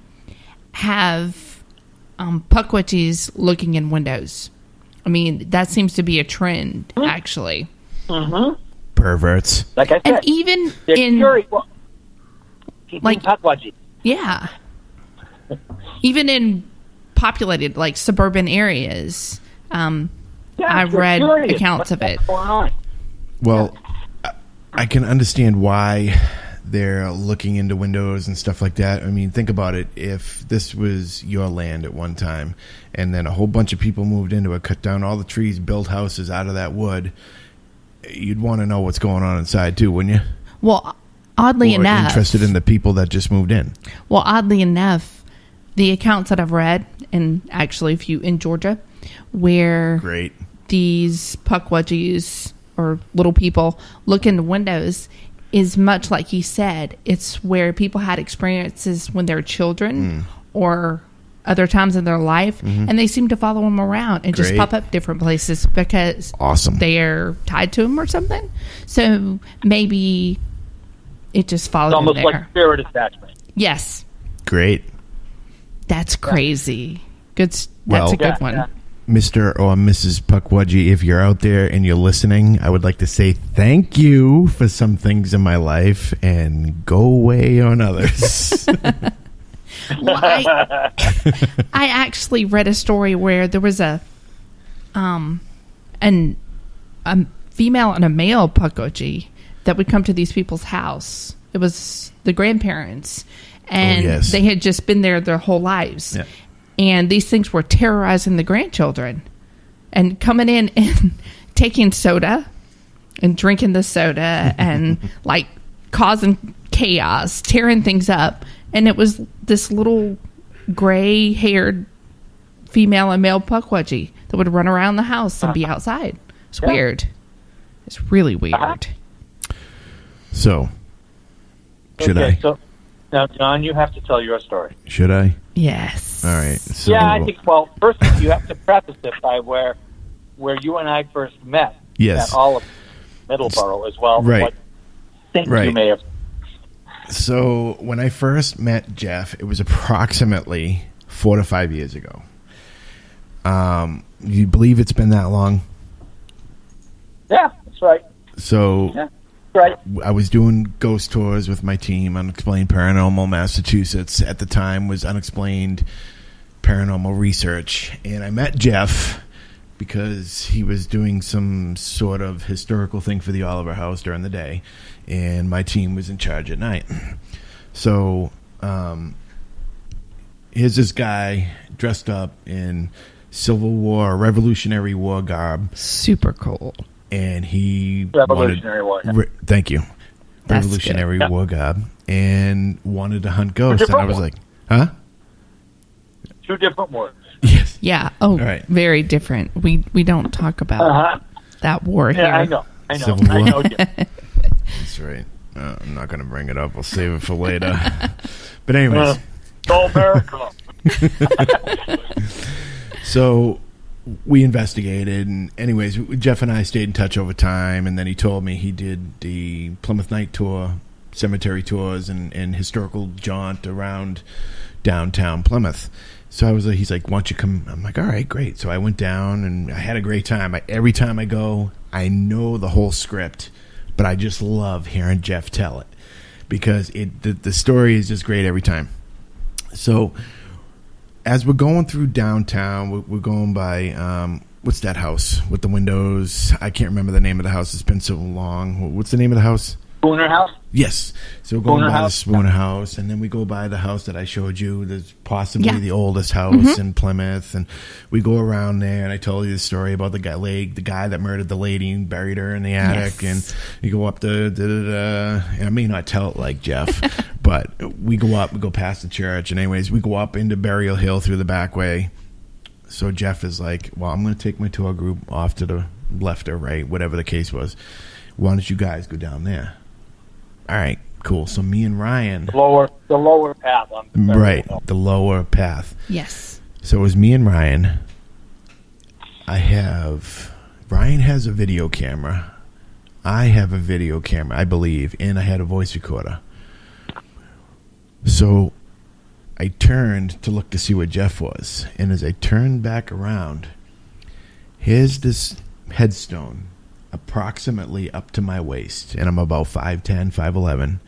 have Pukwudgies looking in windows. I mean, that seems to be a trend, actually. Mm-hmm. Perverts. Like I said, and even in Pukwudgie. Yeah. Even in populated, like suburban areas, I've read accounts of it. Well, I can understand why they're looking into windows and stuff like that. I mean, think about it. If this was your land at one time and then a whole bunch of people moved into it, cut down all the trees, built houses out of that wood, you'd want to know what's going on inside too, wouldn't you? Well, oddly enough, interested in the people that just moved in. Well, oddly enough, the accounts that I've read, and actually a few in Georgia, where these Pukwudgies or little people look into windows, is much like he said. It's where people had experiences when they're children or other times in their life, and they seem to follow them around and just pop up different places because they're tied to them or something. So maybe it just followed them there. Almost like spirit attachment. Yes. Great. That's crazy. Good. That's a good one. Yeah. Mr. or Mrs. Pukwudgie, if you're out there and you're listening, I would like to say thank you for some things in my life and go away on others. Well, I actually read a story where there was a female and a male Pukwudgie that would come to these people's house. It was the grandparents, and they had just been there their whole lives. Yeah. And these things were terrorizing the grandchildren and coming in and taking soda and drinking the soda and like causing chaos, tearing things up. And it was this little gray-haired female and male Pukwudgie that would run around the house and be outside. It's weird. It's really weird. So, should I? So, now, John, you have to tell your story. Should I? Yes. All right. So, yeah, I think, well, first you have to preface it by where you and I first met. Yes. At all of Middleborough as well. Right. What things Right. you may have. So, when I first met Geoff, it was approximately 4 to 5 years ago. You believe it's been that long? Yeah, that's right. So, Yeah, right. I was doing ghost tours with my team, Unexplained Paranormal Massachusetts. At the time was Unexplained Paranormal Research. And I met Geoff because he was doing some sort of historical thing for the Oliver House during the day. And my team was in charge at night. So, here's this guy dressed up in Civil War, Revolutionary War garb. Super cool. And he Revolutionary War. Yeah. Thank you. That's Revolutionary good. War garb. And wanted to hunt ghosts. And I was like, huh? 2 different words. Yes. Yeah. Oh, Right. very different. We don't talk about that war here. Yeah, I know. Civil War. I know. Yeah. That's right. I'm not going to bring it up. We'll save it for later. But anyways. Go America. So we investigated, and anyways, Geoff and I stayed in touch over time, and then he told me he did the Plymouth Night Tour, cemetery tours, and historical jaunt around downtown Plymouth. So I was like, he's like, why don't you come? I'm like, all right, great. So I went down, and I had a great time. Every time I go, I know the whole script, but I just love hearing Geoff tell it because the story is just great every time. So as we're going through downtown, we're going by, what's that house with the windows? I can't remember the name of the house. It's been so long. What's the name of the house? Spooner House? Yes. So we're going Spooner by House. the Spooner House, and then we go by the house that I showed you. There's possibly Yeah. the oldest house in Plymouth, and we go around there, and I told you the story about the guy that murdered the lady and buried her in the attic, Yes. and you go up the, and I may not tell it like Geoff, but we go up, we go past the church, and anyways, we go up into Burial Hill through the back way. So Geoff is like, well, I'm going to take my tour group off to the left or right, whatever the case was. Why don't you guys go down there? All right, cool. So me and Ryan... The lower path. On the Right, the lower path. Yes. So it was me and Ryan. Ryan has a video camera. I have a video camera, I believe, and I had a voice recorder. So I turned to look to see where Geoff was. And as I turned back around, here's this headstone approximately up to my waist. And I'm about 5'10", 5'11".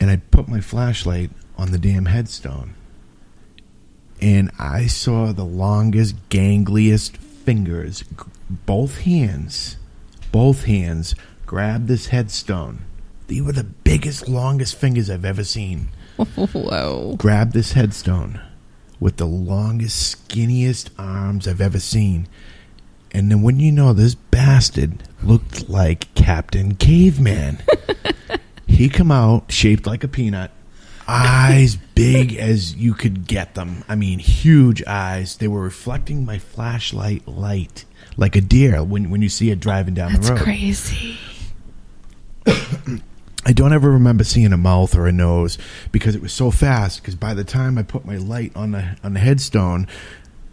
And I put my flashlight on the damn headstone. And I saw the longest, gangliest fingers, both hands grab this headstone. They were the biggest, longest fingers I've ever seen. Whoa. Grab this headstone with the longest, skinniest arms I've ever seen. And then when you know, this bastard looked like Captain Caveman. He come out shaped like a peanut, eyes big as you could get them. I mean, huge eyes. They were reflecting my flashlight light like a deer when you see it driving down the road. That's crazy. I don't ever remember seeing a mouth or a nose because it was so fast. Because by the time I put my light on the headstone,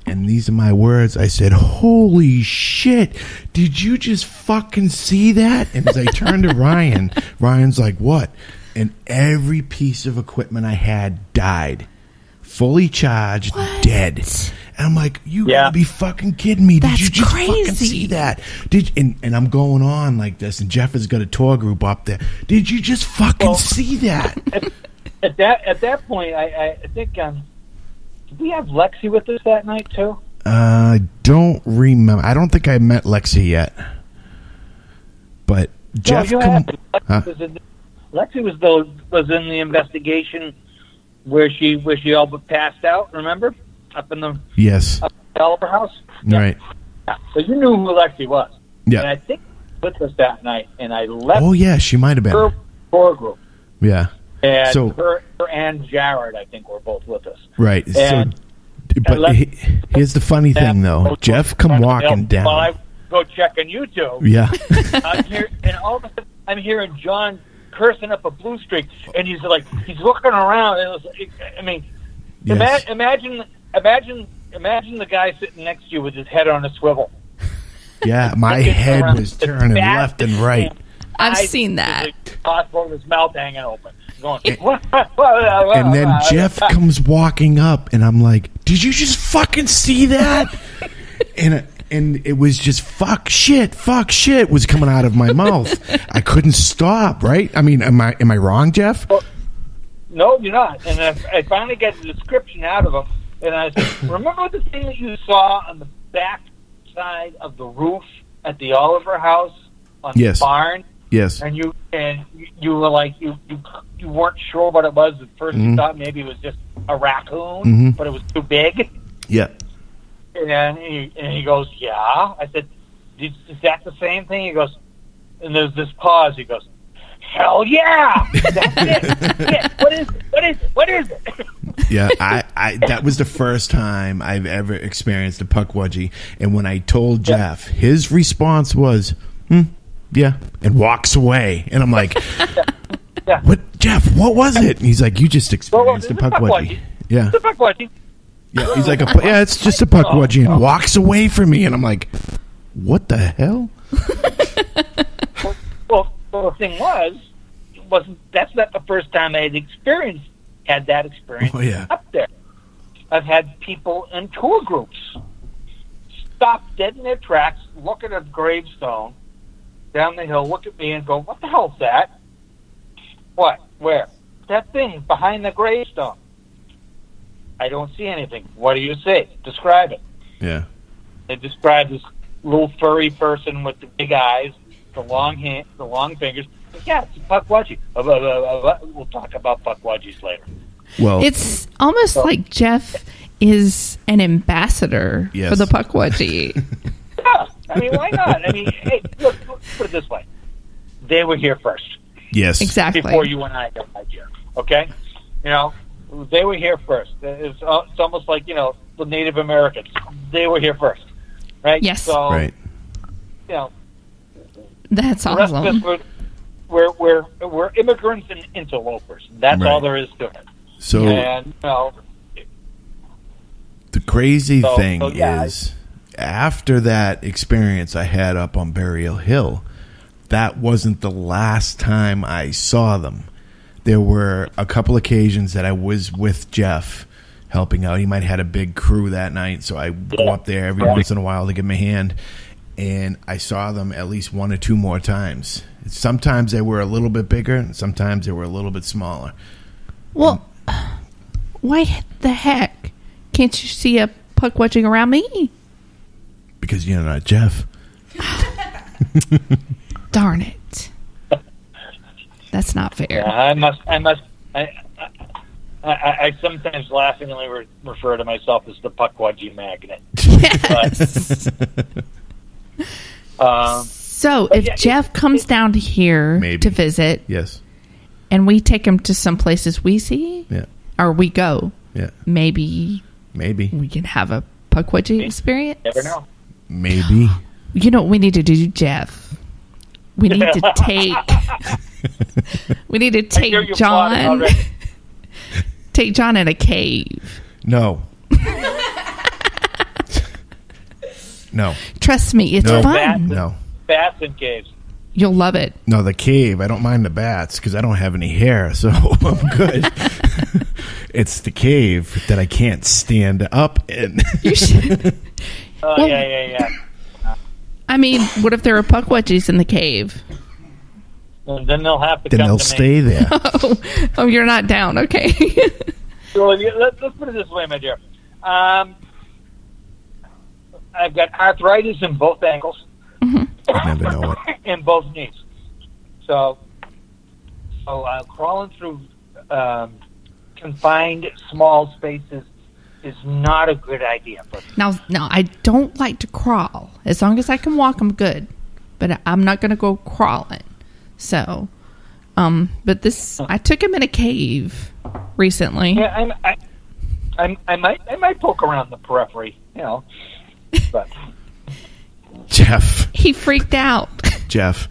and these are my words, I said, "Holy shit! Did you just fucking see that?" And as I turned to Ryan, Ryan's like, "What?" And every piece of equipment I had died, fully charged, dead. And I'm like, "You gotta be fucking kidding me! Did you just fucking see that?" And I'm going on like this, and Geoff has got a tour group up there. Did you just fucking see that? At that point, I think. Did we have Lexi with us that night too? I don't remember. I don't think I met Lexi yet. But Geoff, Lexi was in the investigation where she all but passed out. Remember, up in the Oliver House. Right. Yeah. So you knew who Lexi was. Yeah. And I think with us that night, and I left. Oh yeah, she might have been. Her tour group. Yeah. And so her and Jared, I think, were both with us. Right. And, but here's the funny thing, though. Jeff come walking down. While I go check on YouTube. Yeah. I'm here, and all of a sudden, I'm hearing John cursing up a blue streak, and he's looking around, and it was, I mean, Yes. imagine the guy sitting next to you with his head on a swivel. Yeah, my head was turning left and right. I've seen that. Possible, his mouth hanging open. Going, And then Jeff comes walking up, and I'm like, "Did you just fucking see that?" and it was just fuck shit was coming out of my mouth. I couldn't stop. Right? I mean, am I wrong, Jeff? Well, no, you're not. And I finally got the description out of him, and I said, "Remember the thing that you saw on the back side of the roof at the Oliver House on the barn?" Yes. And you were like you weren't sure what it was at first. You thought maybe it was just a raccoon, but it was too big. Yeah. And he goes, "Yeah." I said, "Is that the same thing?" He goes, and there's this pause. He goes, "Hell yeah, that's it. Yeah. What is it?" Yeah, I that was the first time I've ever experienced a Pukwudgie, and when I told Jeff, his response was, "Yeah," and walks away, and I'm like, Yeah. "What, Jeff? What was it?" And he's like, "You just experienced a Pukwudgie." Yeah, it's a Pukwudgie. Yeah, he's like, "Yeah, it's just a Pukwudgie," and walks away from me, and I'm like, "What the hell?" Well, the thing that's not the first time I had that experience up there. I've had people in tour groups stop dead in their tracks, look at a gravestone down the hill, look at me, and go, "What the hell's that?" "What? Where?" "That thing behind the gravestone." "I don't see anything." "What do you see? Describe it." Yeah. They describe this little furry person with the big eyes, the long hand, the long fingers. "Yeah, it's a Pukwudgie." We'll talk about Pukwudgies later. Well, it's almost like Jeff is an ambassador for the Pukwudgie. Yeah, I mean, why not? I mean, hey, look, put it this way: they were here first. Yes, exactly. Before you and I got here, okay? You know, they were here first. It's almost like the Native Americans. They were here first, right? Yes. So, right. You know, that's the rest awesome. of us, we're immigrants and interlopers. That's all there is to it. So, and the crazy thing is, after that experience I had up on Burial Hill, that wasn't the last time I saw them. There were a couple occasions that I was with Jeff helping out. He might have had a big crew that night, so I go up there every once in a while to give him a hand, and I saw them at least one or two more times. Sometimes they were a little bit bigger, and sometimes they were a little bit smaller. Well, why the heck can't you see a Pukwudgie around me? Because you're not Jeff. Darn it. That's not fair. Yeah, I sometimes laughingly refer to myself as the Pukwudgie magnet. Yes. So if Jeff comes down to here to visit, yes, and we take him to some places we see, or we go, maybe we can have a Pukwudgie experience. Never know. Maybe. You know what we need to do, Jeff? We need to take. We need to take John. Take John in a cave. No. No. Trust me, it's fun. No. Bats in caves. You'll love it. No, the cave. I don't mind the bats because I don't have any hair, so I'm good. It's the cave that I can't stand up in. You should. Yeah. I mean, what if there are Pukwudgies in the cave? Well, then they'll have to. Then they'll stay there. Oh, you're not down. Okay. So let's put it this way, my dear. I've got arthritis in both ankles. I never know it. In both knees. So crawling through confined small spaces is not a good idea for me. Now, I don't like to crawl. As long as I can walk, I'm good. but I'm not going to go crawling. So, but this, I took him in a cave recently. Yeah, I might poke around the periphery, but Geoff. He freaked out. Geoff.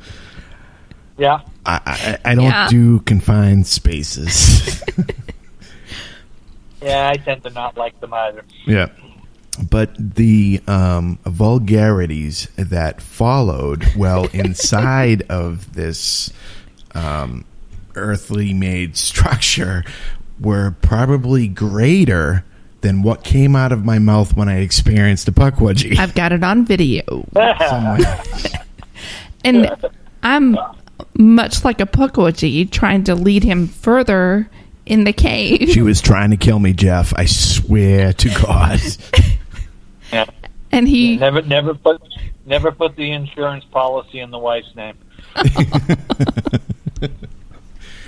Yeah. I don't do confined spaces. Yeah, I tend to not like them either. Yeah. But the vulgarities that followed inside of this earthly made structure were probably greater than what came out of my mouth when I experienced a Pukwudgie. I've got it on video. Somewhere. And I'm much like a Pukwudgie trying to lead him further in the cave. She was trying to kill me, Geoff. I swear to God. Yeah. And he never put the insurance policy in the wife's name.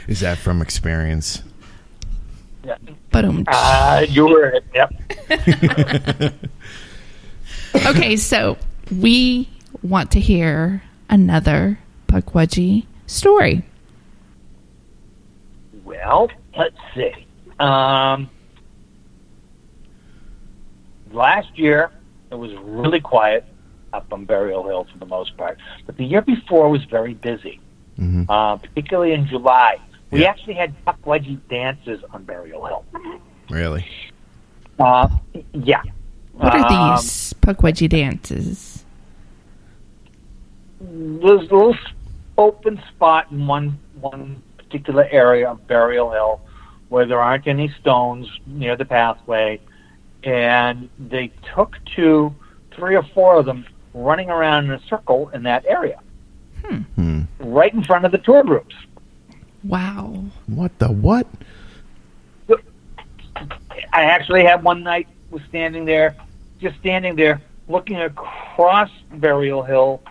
Is that from experience? Yeah. But you were it. Yep. Okay, so we want to hear another Pukwudgie story. Well, let's see. Last year, it was really quiet up on Burial Hill for the most part. But the year before was very busy, particularly in July. We actually had Pukwudgie dances on Burial Hill. Really? Yeah. What are these Pukwudgie dances? There's a little open spot in one particular area of Burial Hill where there aren't any stones near the pathway, and they took 3 or 4 of them running around in a circle in that area, right in front of the tour groups. Wow. What the what? I actually had one night was standing there looking across Burial Hill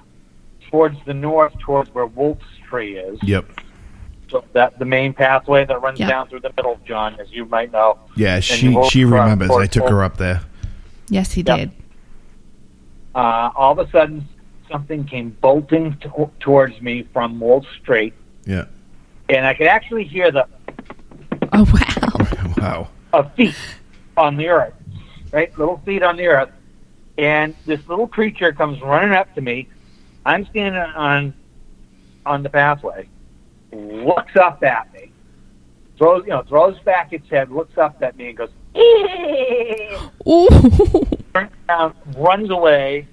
towards the north, towards where Wolf's Tree is. Yep. So that the main pathway that runs down through the middle, John, as you might know. Yeah, she remembers. I took her up there. Yes, he did. All of a sudden, something came bolting towards me from Wolf's Tree. Yeah. And I could actually hear the Wow. Of feet on the earth, right? Little feet on the earth. And this little creature comes running up to me. I'm standing on the pathway, looks up at me, throws back its head, looks up at me and goes, Ooh. turns around, runs away,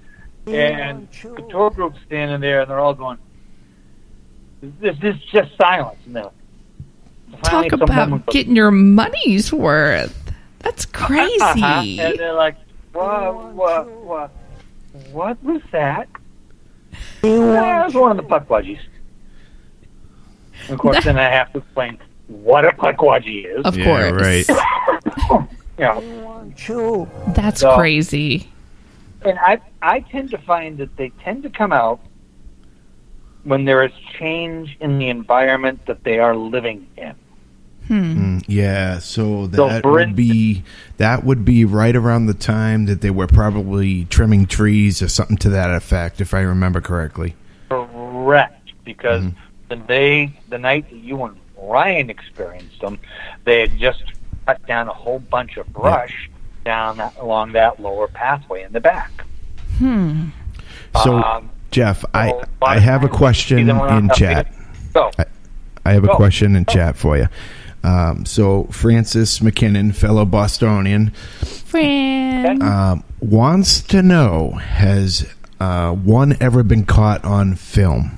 and the tour group's standing there and they're all going, this is just silence. And talk about getting your money's worth. That's crazy. And they're like, what was that? That was one of the Pukwudgies. Of course, then I have to explain what a Pukwudgie is. Of course. Right. That's crazy. And I tend to find that they tend to come out when there is change in the environment that they are living in. Yeah, so that would be right around the time that they were probably trimming trees or something to that effect, if I remember correctly. Correct, because the night that you and Ryan experienced them, they had just cut down a whole bunch of brush along that lower pathway in the back. So, Geoff, I have a question in chat. I have a question in chat for you. So Francis McKinnon, fellow Bostonian, wants to know, has one ever been caught on film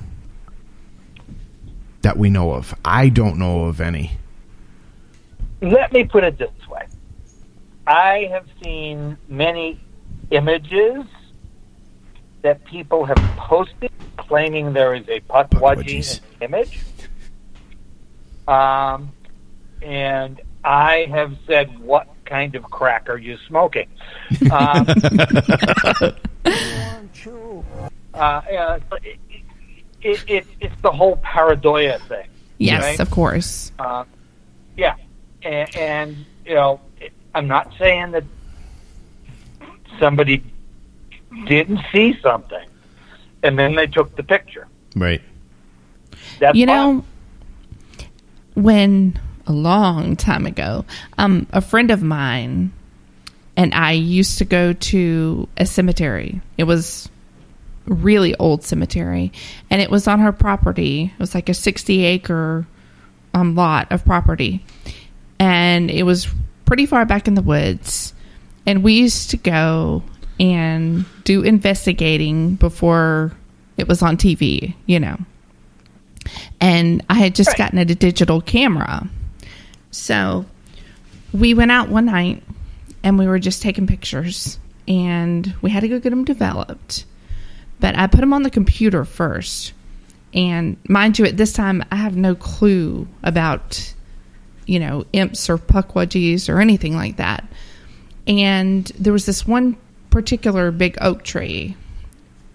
that we know of? I don't know of any. Let me put it this way. I have seen many images that people have posted claiming there is a Pukwudgie image. And I have said, what kind of crack are you smoking? It's the whole pareidoia thing. Yes, right? of course. And I'm not saying that somebody didn't see something, and then they took the picture. Right. That's You fine. know, when a long time ago, a friend of mine and I used to go to a cemetery. It was a really old cemetery, and it was on her property. It was like a 60-acre lot of property, and it was pretty far back in the woods. And we used to go and do investigating before it was on TV, you know. And I had just gotten a digital camera. So we went out one night and we were just taking pictures, and we had to go get them developed. But I put them on the computer first. And mind you, at this time, I have no clue about, you know, imps or pukwudgies or anything like that. And there was this one particular big oak tree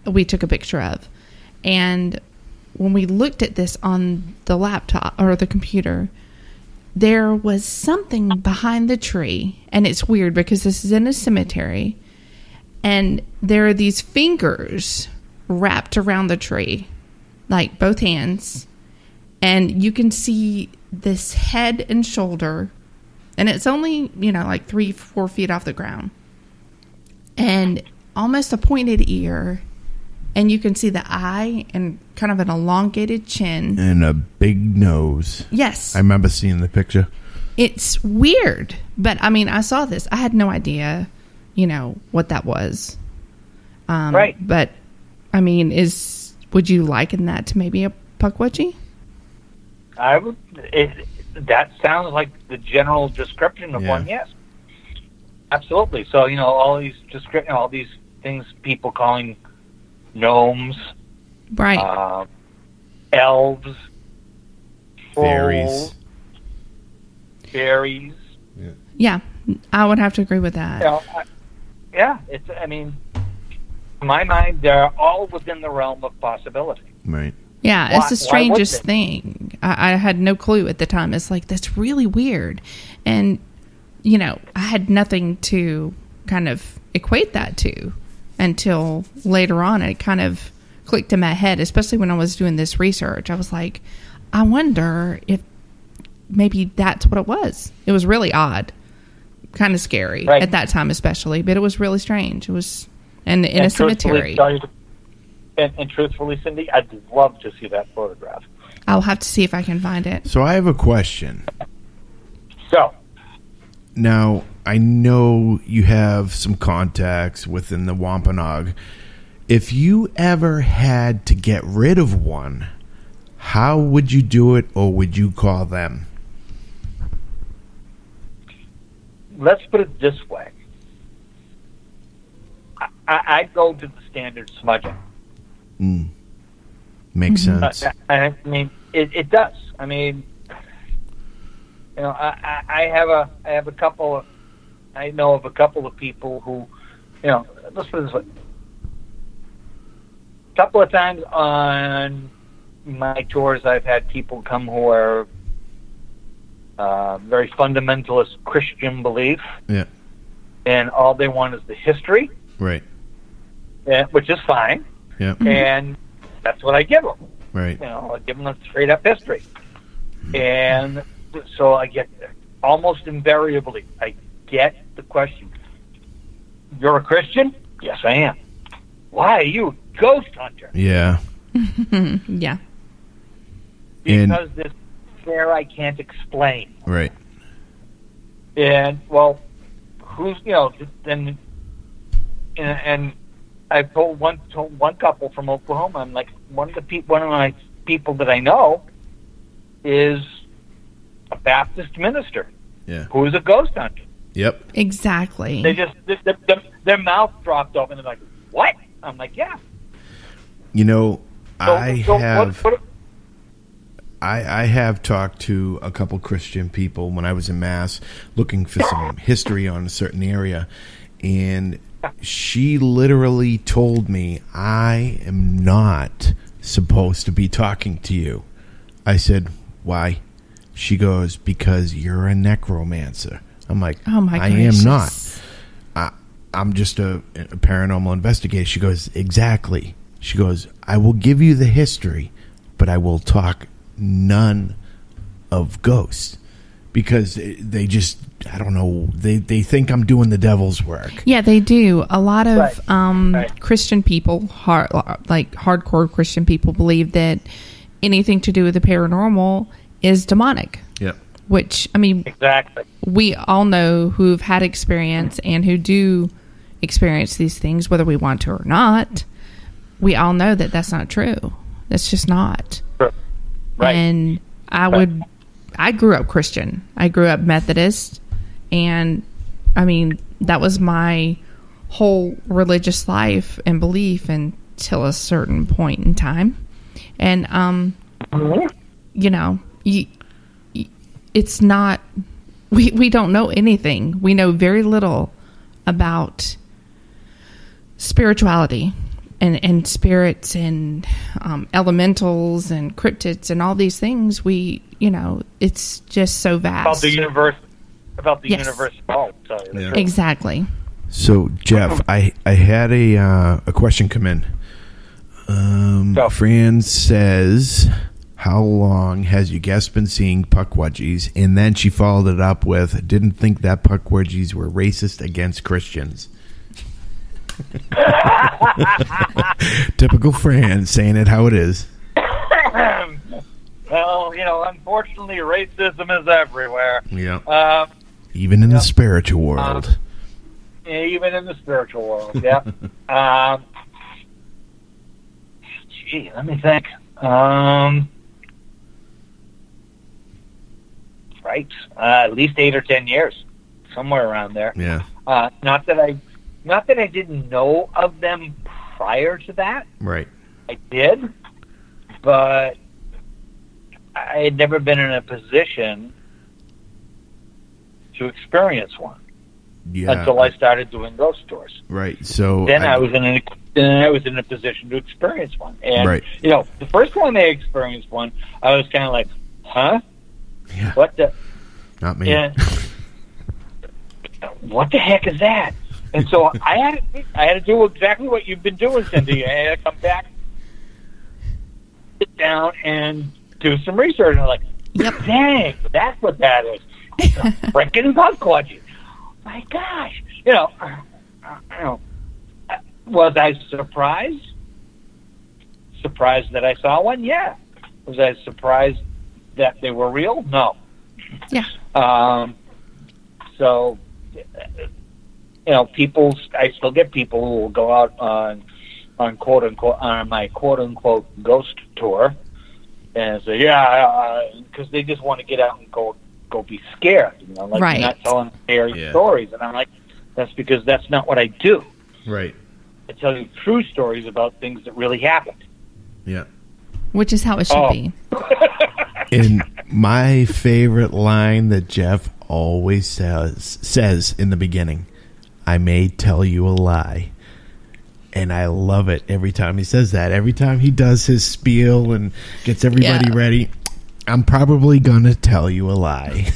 we took a picture of. And when we looked at this on the laptop or the computer, there was something behind the tree. And it's weird because this is in a cemetery. And there are these fingers wrapped around the tree, like both hands. And you can see this head and shoulder. And it's only, you know, like 3-4 feet off the ground. And almost a pointed ear. And you can see the eye and kind of an elongated chin. And a big nose. Yes. I remember seeing the picture. It's weird. But, I mean, I saw this. I had no idea, you know, what that was. Right. But, I mean, would you liken that to maybe a pukwudgie? I would. That sounds like the general description of one. Yes, absolutely. So you know, all these all these things people calling gnomes, right? Elves, Fairies. Fairies. Yeah, I would have to agree with that. You know, it's. I mean, in my mind, they're all within the realm of possibility. Right. Yeah, it's the strangest thing. I had no clue at the time. It's like, that's really weird. And, you know, I had nothing to kind of equate that to until later on. It kind of clicked in my head, especially when I was doing this research. I was like, I wonder if maybe that's what it was. It was really odd. Kind of scary at that time especially, but it was really strange. It was in a cemetery. And truthfully, Cindy, I'd love to see that photograph. I'll have to see if I can find it. So I have a question. So, now, I know you have some contacts within the Wampanoag. If you ever had to get rid of one, how would you do it, or would you call them? let's put it this way. I go to the standard smudging. Makes sense. I mean, it does. I mean, you know, I have a couple of, I know of a couple of people who, you know, let's put it this way. A couple of times on my tours, I've had people come who are very fundamentalist Christian belief. Yeah. And all they want is the history. Right. Which is fine. Yeah. And that's what I give them. Right. You know, I give them a straight up history. And so I get, almost invariably, I get the question, you're a Christian? Yes, I am. Why are you a ghost hunter? Yeah. Yeah. Because this fear I can't explain. Right. And, well, who's, you know, then, and I told one couple from Oklahoma, I'm like, one of my people that I know is a Baptist minister. Yeah. Who is a ghost hunter. Yep. Exactly. They just, their mouth dropped open and they're like, what? I'm like, yeah. You know, I have talked to a couple Christian people when I was in Mass looking for some history on a certain area, and she literally told me, I am not supposed to be talking to you. I said, why? She goes, because you're a necromancer. I'm like, oh my I gracious. am not. I'm just a paranormal investigator. She goes, exactly. She goes, I will give you the history, but I will talk none of ghosts. Because they just, I don't know, they think I'm doing the devil's work. Yeah, they do. A lot of Christian people, hardcore Christian people, believe that anything to do with the paranormal is demonic. Yep. Which, I mean, exactly. We all know who've had experience and who do experience these things, whether we want to or not. We all know that that's not true. That's just not. Sure. Right. And I grew up Christian. I grew up Methodist, and I mean, that was my whole religious life and belief until a certain point in time. And, you know, it's not, we don't know anything. We know very little about spirituality and spirits and elementals and cryptids and all these things. It's just so vast. About the universe. Universe. Oh, sorry. Yeah. Exactly. So, Geoff, I had a question come in. Fran says, how long has your guest been seeing Pukwudgies? And then she followed it up with, didn't think that Pukwudgies were racist against Christians. Typical Fran, saying it how it is. Well, unfortunately, racism is everywhere. Yeah. Even in the spiritual world. Even in the spiritual world, yeah. Gee, let me think. Right. At least 8 or 10 years. Somewhere around there. Yeah. Not that I didn't know of them prior to that. Right. I did, but I had never been in a position to experience one until I started doing ghost tours. Right. So then I was in a position to experience one. And the first time I experienced one, I was kind of like, "Huh? Yeah. What the? Not me. What the heck is that?" And so I had to do exactly what you've been doing, Cindy. I had to come back, sit down, and do some research. And I'm like, dang, that's what that is. It's a freaking Pukwudgie. My gosh. Was I surprised? Surprised that I saw one? Yeah. Was I surprised that they were real? No. Yeah. So, I still get people who will go out on quote unquote, on my quote unquote ghost tour and say, because they just want to get out and go be scared. Right. You're not telling scary stories. And I'm like, that's because that's not what I do. Right. I tell you true stories about things that really happened. Yeah. Which is how it should be. And my favorite line that Geoff always says in the beginning, I may tell you a lie. And I love it every time he says that. Every time he does his spiel and gets everybody ready, I'm probably going to tell you a lie.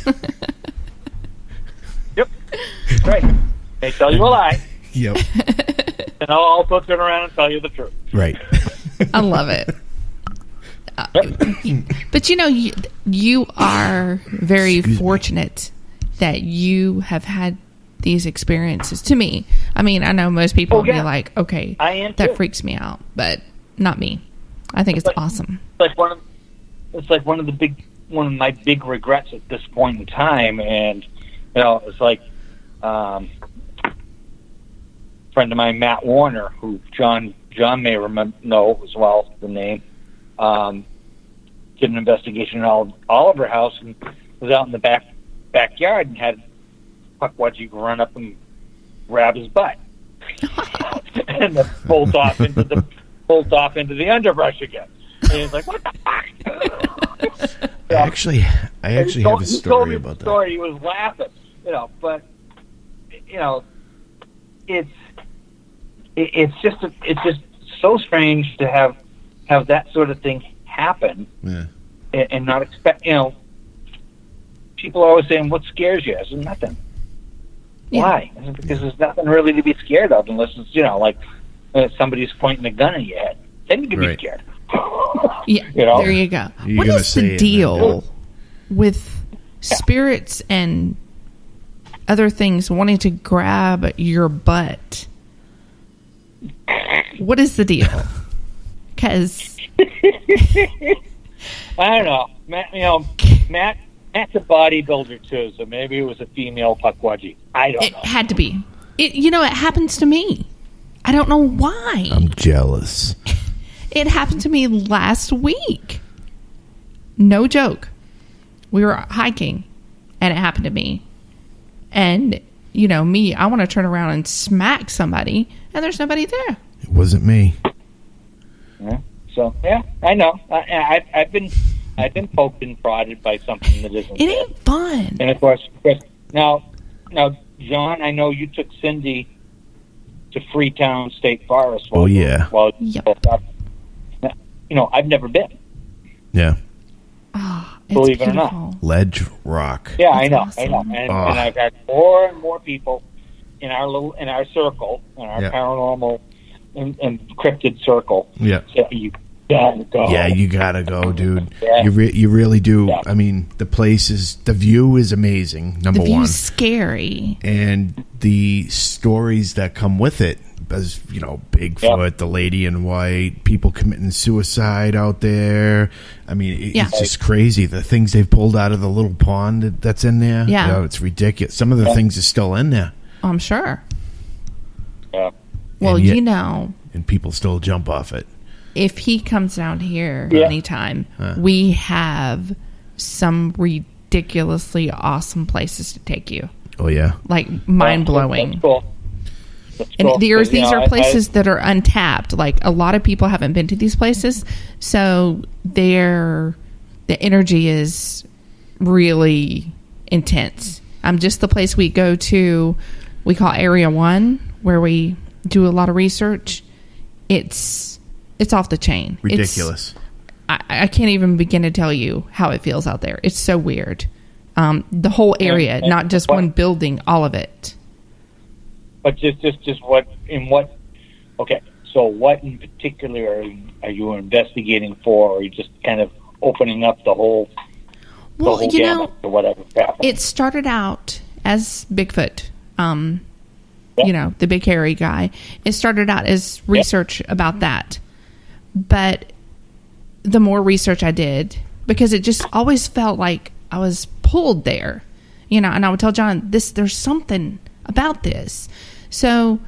Yep. Right. They tell you a lie. Yep. And I'll also turn around and tell you the truth. Right. I love it. But you are very fortunate that you have had these experiences. To me, I mean, I know most people will be like, okay, that freaks me out, but not me. I think it's awesome. It's like one of my big regrets at this point in time. And it's like a friend of mine, Matt Warner, who John may know as well, the name, did an investigation in Oliver House and was out in the backyard and had Pukwudgie run up and grab his butt and then bolt off into the underbrush again. And he's like, "What the fuck?" I actually have a story about that. Story, he was laughing, but it's just so strange to have that sort of thing happen, and not expect. People are always saying, "What scares you?" I said, "Nothing." Yeah. Why? Because there's nothing really to be scared of unless it's like somebody's pointing a gun at your head. Then you can Right. be scared. Yeah, You know? there you go. You're What gonna is say the it, deal with spirits and other things wanting to grab your butt? What is the deal? Because I don't know. Matt's a bodybuilder too, so maybe it was a female Pukwudgie. I don't it know. had to be. It happens to me. I don't know why. I'm jealous. It happened to me last week. No joke. We were hiking, and it happened to me. And, me, I want to turn around and smack somebody, and there's nobody there. It wasn't me. Yeah. So I know. I've been poked and prodded by something that isn't. It ain't fun. And of course, now, John, I know you took Cindy to Freetown State Forest. Oh, yeah. Yep. I've never been. Yeah. Oh, it's Believe it or beautiful. not. Ledge Rock. Yeah, That's I know. awesome. And I've had more and more people in our circle, in our paranormal and cryptid circle. Yeah. Say, you gotta go. Yeah, you gotta go, dude. Yeah. You really do. Yeah. I mean, the view is amazing, number The view's one. scary. And the stories that come with it, as Bigfoot, the lady in white, people committing suicide out there. I mean, it's just crazy. The things they've pulled out of the little pond that's in there. Yeah. It's ridiculous. Some of the things are still in there. I'm sure. Yeah. Well, And yet- and people still jump off it. if he comes down here anytime, we have some ridiculously awesome places to take you. Oh, yeah. Like, mind-blowing. That's cool. And these are places that are untapped. Like, a lot of people haven't been to these places, so the energy is really intense. Just the place we go to, we call Area 1, where we do a lot of research. It's off the chain. Ridiculous. I can't even begin to tell you how it feels out there. It's so weird. The whole area, not just one building, all of it. But just what okay, so what in particular are you investigating for, or are you just kind of opening up the whole gamut or whatever happened? It started out as Bigfoot, the big hairy guy. It started out as research about that. But the more research I did, because it just always felt like I was pulled there, and I would tell John, there's something about this. So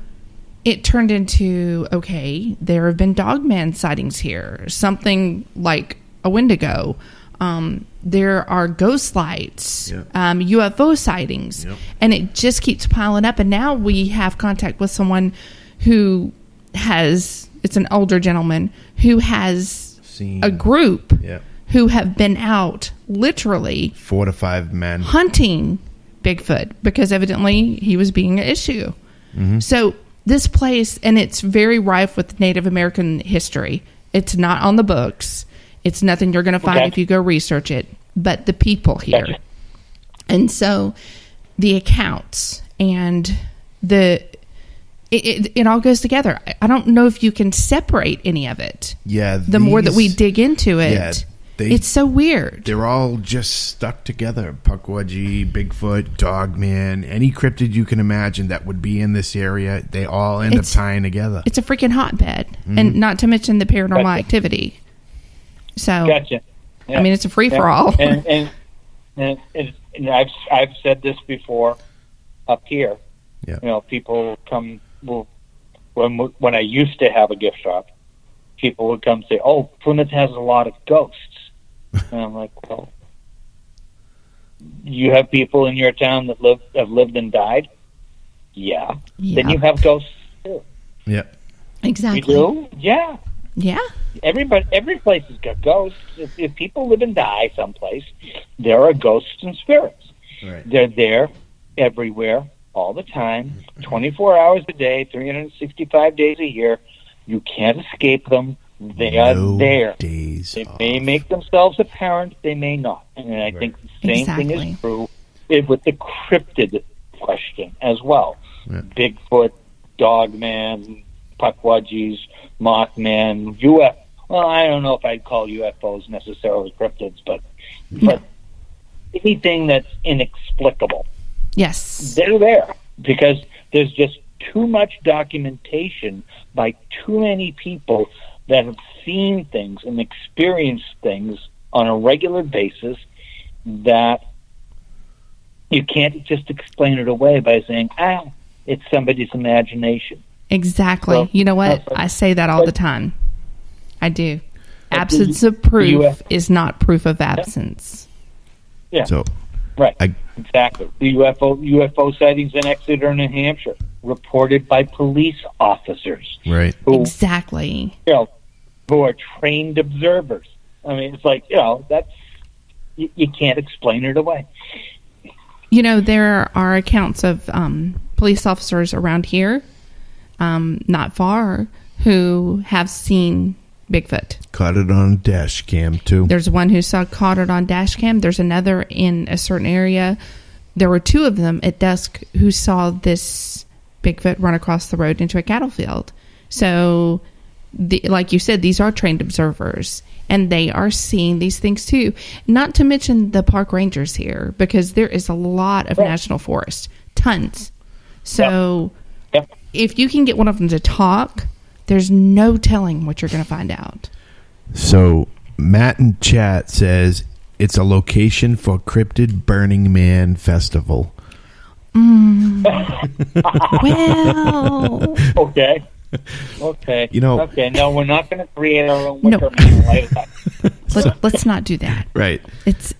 it turned into, okay, there have been dogman sightings here, something like a Wendigo. There are ghost lights, UFO sightings, and it just keeps piling up. And now we have contact with someone who it's an older gentleman who has a group who have been out literally 4 to 5 men hunting Bigfoot because evidently he was being an issue. Mm-hmm. So this place, and it's very rife with Native American history. It's not on the books. It's nothing you're going to find if you go research it, but the people here. Gotcha. And so the accounts and it all goes together. I don't know if you can separate any of it. Yeah. The more that we dig into it, it's so weird. They're all just stuck together. Pukwudgie, Bigfoot, Dogman, any cryptid you can imagine that would be in this area, they all end up tying together. It's a freaking hotbed. And not to mention the paranormal activity. So, gotcha. Yeah. I mean, it's a free-for-all. And I've said this before up here. Yeah. People come... when I used to have a gift shop, people would come say, "Oh, Plymouth has a lot of ghosts," and I'm like, "Well, you have people in your town that have lived and died, yeah. Then you have ghosts too." Yeah, exactly. You do, yeah. Every place has got ghosts. If people live and die someplace, there are ghosts and spirits. Right. They're there everywhere. All the time, 24 hours a day, 365 days a year. You can't escape them. They are there. They may make themselves apparent. They may not. And I think the same thing is true with the cryptid question as well. Yeah. Bigfoot, Dogman, Pukwudgies, Mothman, UFO. Well, I don't know if I'd call UFOs necessarily cryptids, but anything that's inexplicable. Yes. They're there because there's just too much documentation by too many people that have seen things and experienced things on a regular basis that you can't just explain it away by saying, it's somebody's imagination. Exactly. So, you know what? I say that all the time. I do. Absence of proof is not proof of absence. Yeah. So, right. Exactly. The UFO sightings in Exeter, New Hampshire, reported by police officers. Right. Exactly. Who are trained observers. I mean, it's like, that's you can't explain it away. There are accounts of police officers around here, not far, who have seen Bigfoot. Caught it on dash cam, too. There's one who caught it on dash cam. There's another in a certain area. There were two of them at dusk who saw this Bigfoot run across the road into a cattle field. So, like you said, these are trained observers, and they are seeing these things too. Not to mention the park rangers here, because there is a lot of national forest. Tons. So, if you can get one of them to talk, there's no telling what you're going to find out. So, Matt in chat says it's a location for Cryptid Burning Man Festival. Well. Okay. Okay. No, we're not going to create our own winter Let's not do that. Right. Let's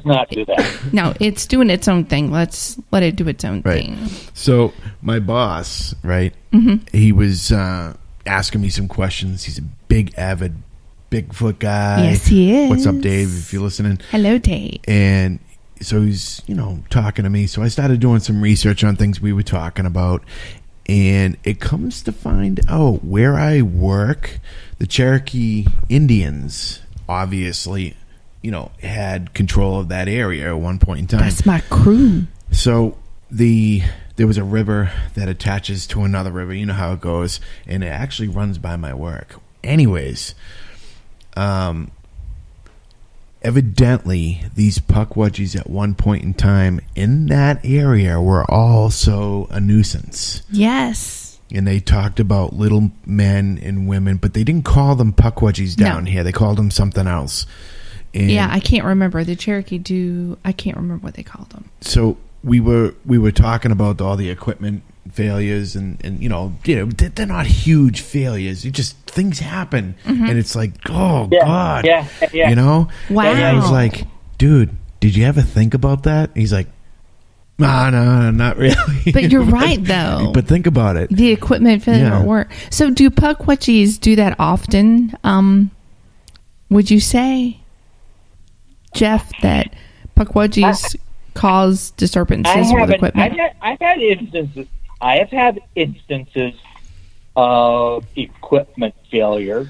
not do that. No, it's doing its own thing. Let's let it do its own thing. So, my boss, right, he was asking me some questions. He's a big, avid Bigfoot guy. Yes, he is. What's up, Dave, if you're listening? Hello, Dave. And so he's, talking to me. So I started doing some research on things we were talking about. And it comes to find out where I work, the Cherokee Indians obviously, had control of that area at one point in time. That's my crew. So there was a river that attaches to another river. You know how it goes. And it actually runs by my work. Anyways, evidently, these Pukwudgies at one point in time in that area were also a nuisance. Yes. And they talked about little men and women, but they didn't call them Pukwudgies down here. They called them something else. And I can't remember. The Cherokee I can't remember what they called them. So we were talking about all the equipment failures and they're not huge failures. It just things happen and it's like, God. Wow. And I was like, dude, did you ever think about that? And he's like, no, not really. But you're right though. But think about it. The equipment failure at work. So do Pukwudgies do that often? Would you say, Geoff, that Pukwudgies cause disturbances with equipment? I have had instances of equipment failure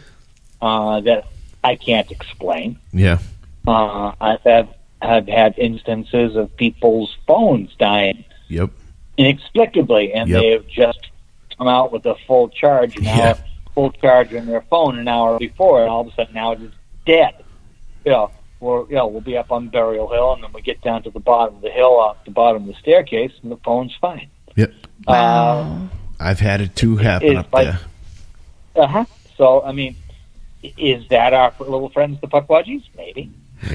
that I can't explain. Yeah. I've had instances of people's phones dying. Yep. Inexplicably, and they have just come out with a full charge full charge on their phone an hour before, and all of a sudden now it's dead. We'll be up on Burial Hill, and then we get down to the bottom of the hill, off the bottom of the staircase, and the phone's fine. Yep. Wow. I've had it too happen up there. So, I mean, is that our little friends, the Pukwudgies? Maybe.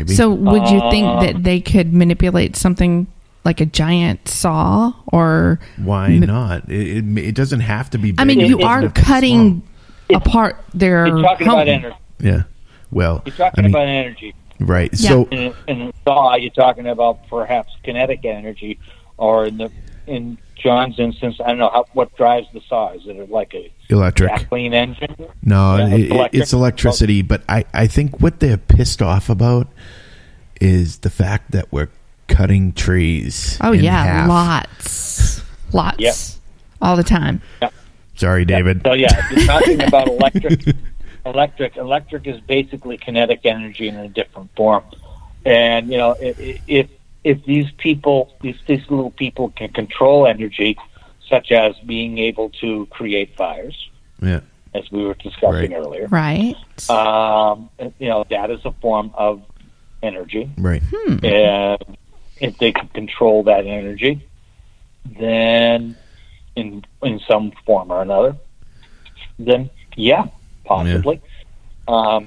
So, would you think that they could manipulate something like a giant saw, or why not? It doesn't have to be big. I mean, you are cutting apart their You're talking about energy. Yeah. Well, you're talking about energy. Right. Yeah. So in a saw, you're talking about perhaps kinetic energy, or in John's instance, I don't know what drives the saw. Is it like a electric gasoline engine? No, it's electricity. But I think what they're pissed off about is the fact that we're cutting trees. Oh in yeah, half. lots, Yep. all the time. Yep. Sorry, David. So you're talking about electric. Electric is basically kinetic energy in a different form, and if these little people can control energy, such as being able to create fires, Yeah. as we were discussing earlier. Right. That is a form of energy. Right. And if they can control that energy, then in some form or another, then possibly. Yeah.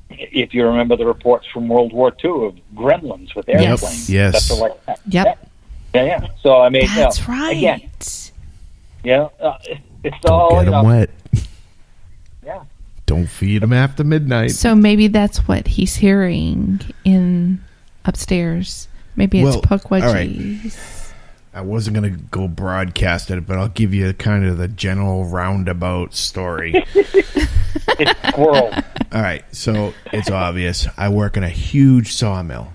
If you remember the reports from World War II of gremlins with airplanes, yes. stuff like that. Yep. Yeah. So I mean, that's right. Again, it's Don't all get them wet. Yeah. Don't feed them after midnight. So maybe that's what he's hearing in upstairs. Maybe it's Pukwudgies. All right. I wasn't going to go broadcast it, but I'll give you kind of the general roundabout story. It's squirrel. All right, so it's obvious. I work in a huge sawmill.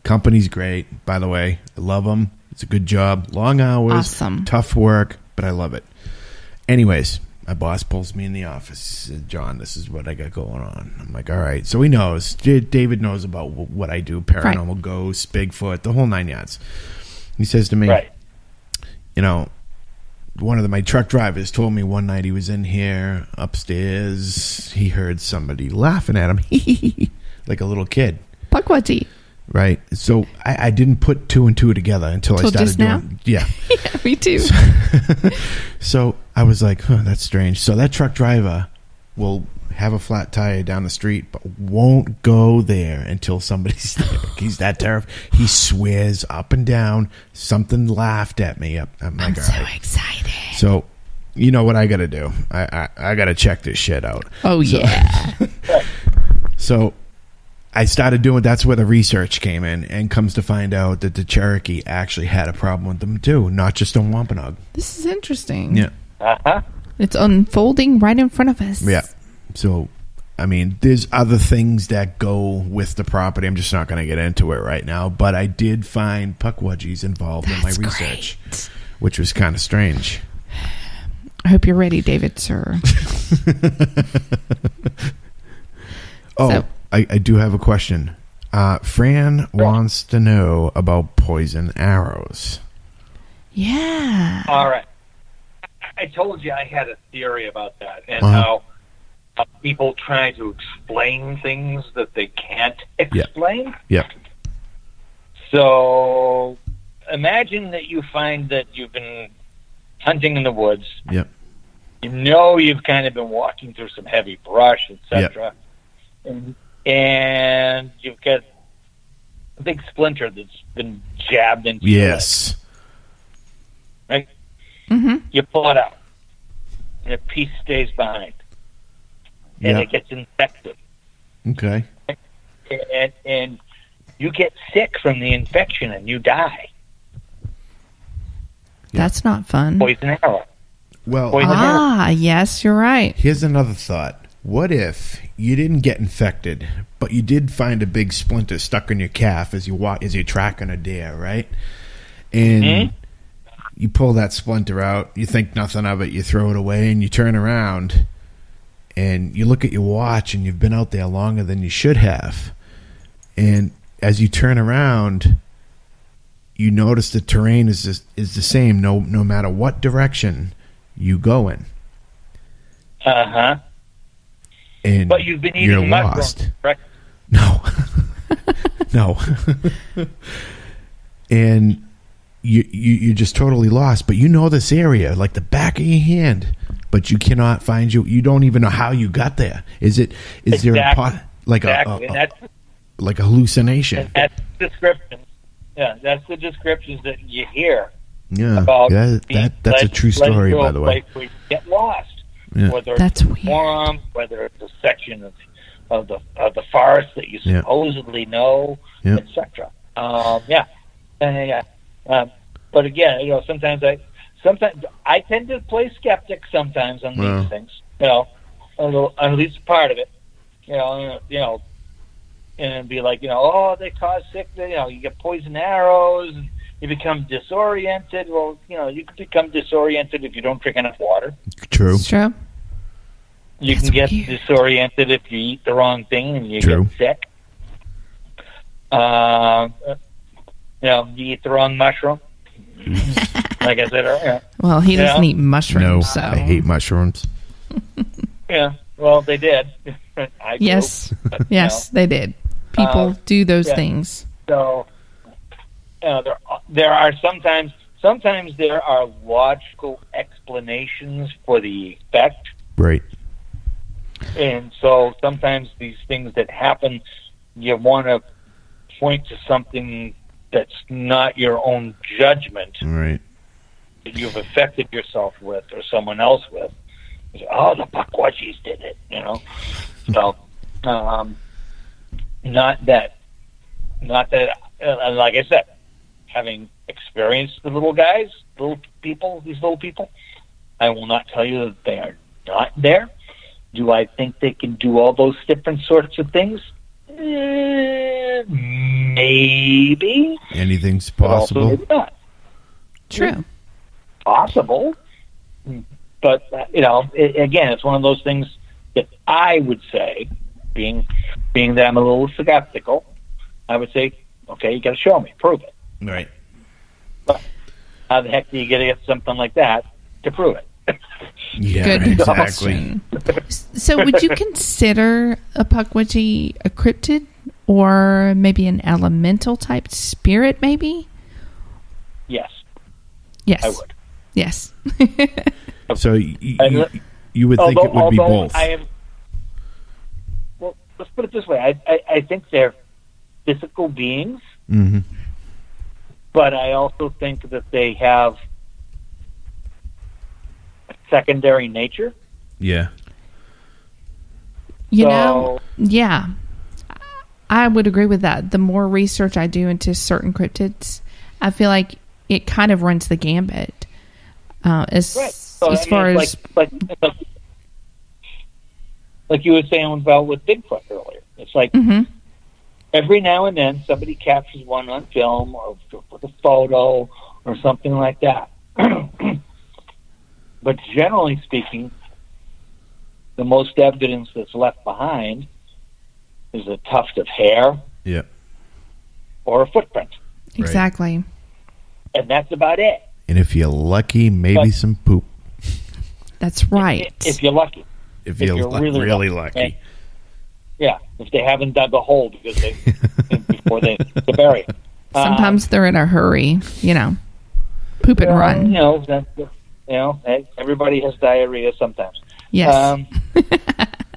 Company's great, by the way. I love them. It's a good job. Long hours. Awesome. Tough work, but I love it. Anyways, my boss pulls me in the office. Says, John, this is what I got going on. I'm like, all right. So he knows. David knows about what I do. Paranormal ghosts, Bigfoot, the whole 9 yards. He says to me, one of my truck drivers told me one night he was in here upstairs. He heard somebody laughing at him, like a little kid. Pukwudgie. Right. So I didn't put two and two together until I started doing. Yeah. Yeah, me too. So I was like, that's strange. So that truck driver will have a flat tire down the street, but won't go there until somebody's there. He's that terrified. He swears up and down. Something laughed at me. I'm like, I'm so excited. So, you know what I got to do? I got to check this shit out. Oh, yeah. So I started doing. That's where the research came in, and comes to find out that the Cherokee actually had a problem with them too, not just a Wampanoag. This is interesting. Yeah. Uh-huh. It's unfolding right in front of us. Yeah. So, I mean, there's other things that go with the property. I'm just not going to get into it right now. But I did find Pukwudgies involved in my research, which was kind of strange. I hope you're ready, David, sir. I do have a question. Fran wants to know about poison arrows. Yeah. All right. I told you I had a theory about that, and how people try to explain things that they can't explain. Yep. So imagine that you find that you've been hunting in the woods. Yep. You know you've kind of been walking through some heavy brush, etc. Yep. And you've got a big splinter that's been jabbed into your leg. Right? Mm-hmm. You pull it out, and a piece stays behind. And it gets infected. Okay. And you get sick from the infection and you die. That's not fun. Poison arrow. Well, yes, you're right. Here's another thought. What if you didn't get infected, but you did find a big splinter stuck in your calf as you're tracking a deer, right? And you pull that splinter out, you think nothing of it, you throw it away, and you turn around and you look at your watch, and you've been out there longer than you should have. And as you turn around, you notice the terrain is the same no matter what direction you go in. Uh-huh. And but you've been eating mushrooms, correct? No. No. And you're just totally lost. But you know this area like the back of your hand. But you cannot find you don't even know how you got there. Is there a hallucination? And that's the description. Yeah, that's the descriptions that you hear. Yeah, about that's a true story, by the way. Where you get lost, whether that's it's a forum, whether it's a section of the forest that you supposedly know, etc. But again, sometimes I tend to play skeptic sometimes on these things. At least part of it. And be like, they cause sickness. You get poison arrows, and you become disoriented. Well, you can become disoriented if you don't drink enough water. True. It's true. You can get disoriented if you eat the wrong thing and you get sick. You eat the wrong mushroom. Like I said earlier. Well, he doesn't eat mushrooms. No, so. I hate mushrooms. Yeah, well, they did. I Yes, do, but, yes, they did. People do those things. So there are sometimes there are logical explanations for the effect. Right. And so sometimes these things that happen, you want to point to something that's not your own judgment. Right. That you've affected yourself with or someone else with. You say, oh, the Pukwudgies did it, So, not that, like I said, having experienced the these little people, I will not tell you that they are not there. Do I think they can do all those different sorts of things? Maybe. Anything's But possible. also maybe not. True. Possible. But, again, it's one of those things that I would say, being that I'm a little skeptical, I would say, okay, you got to show me, prove it. Right. But how the heck do you get something like that to prove it? Yeah, Good exactly. question. So, would you consider a Pukwudgie a cryptid or maybe an elemental type spirit? Maybe. Yes, Yes, I would. Yes. So you would think it would be both. Well, let's put it this way. I think they're physical beings, Mm-hmm. but I also think that they have a secondary nature. Yeah. Yeah. I would agree with that. The more research I do into certain cryptids, I feel like it kind of runs the gambit. As far as like you were saying about with Bigfoot earlier, it's like every now and then somebody captures one on film or with a photo or something like that. But generally speaking, the most evidence that's left behind is a tuft of hair, or a footprint, exactly, and that's about it. And if you're lucky, maybe some poop. That's right. If you're lucky. If you're really lucky. Okay? Yeah, if they haven't dug a hole because before they bury it. Sometimes they're in a hurry, poop and run. Everybody has diarrhea sometimes. Yes.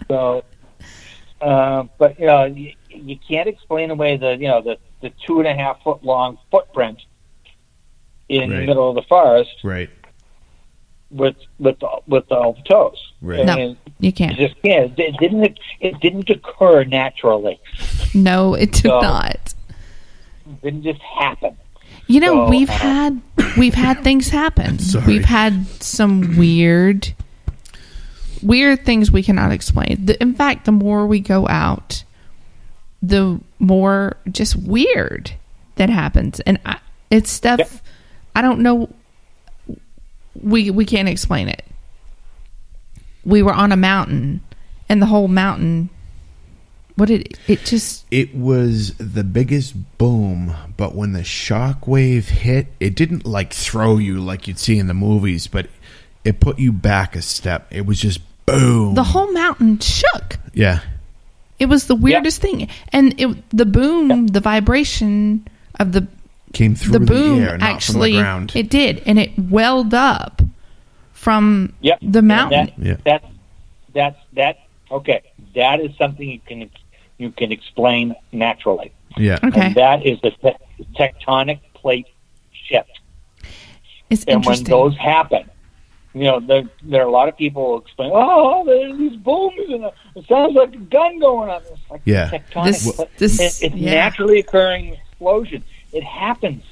But you can't explain away the 2.5 foot long footprint in the middle of the forest, right? With all the toes, right? No, you can't. You just can't. It didn't occur naturally. No, it did not. It didn't just happen. We've had things happen. Sorry. We've had some weird things we cannot explain. In fact, the more we go out, the more just weird that happens, and it's stuff. Yep. I don't know. We can't explain it. We were on a mountain, and the whole mountain. It was the biggest boom, but when the shock wave hit, it didn't like throw you like you'd see in the movies, but it put you back a step. It was just boom. The whole mountain shook. Yeah. It was the weirdest thing. And the boom, the vibration of the came through the boom, air, not actually, from the ground. It did, and it welled up from the mountain. Okay. That is something you can explain naturally. Yeah. Okay. And that is the tectonic plate shift. It's and interesting. when those happen, there are a lot of people who explain, there's these booms and it sounds like a gun going on. It's like tectonic. It's naturally occurring explosion. It happens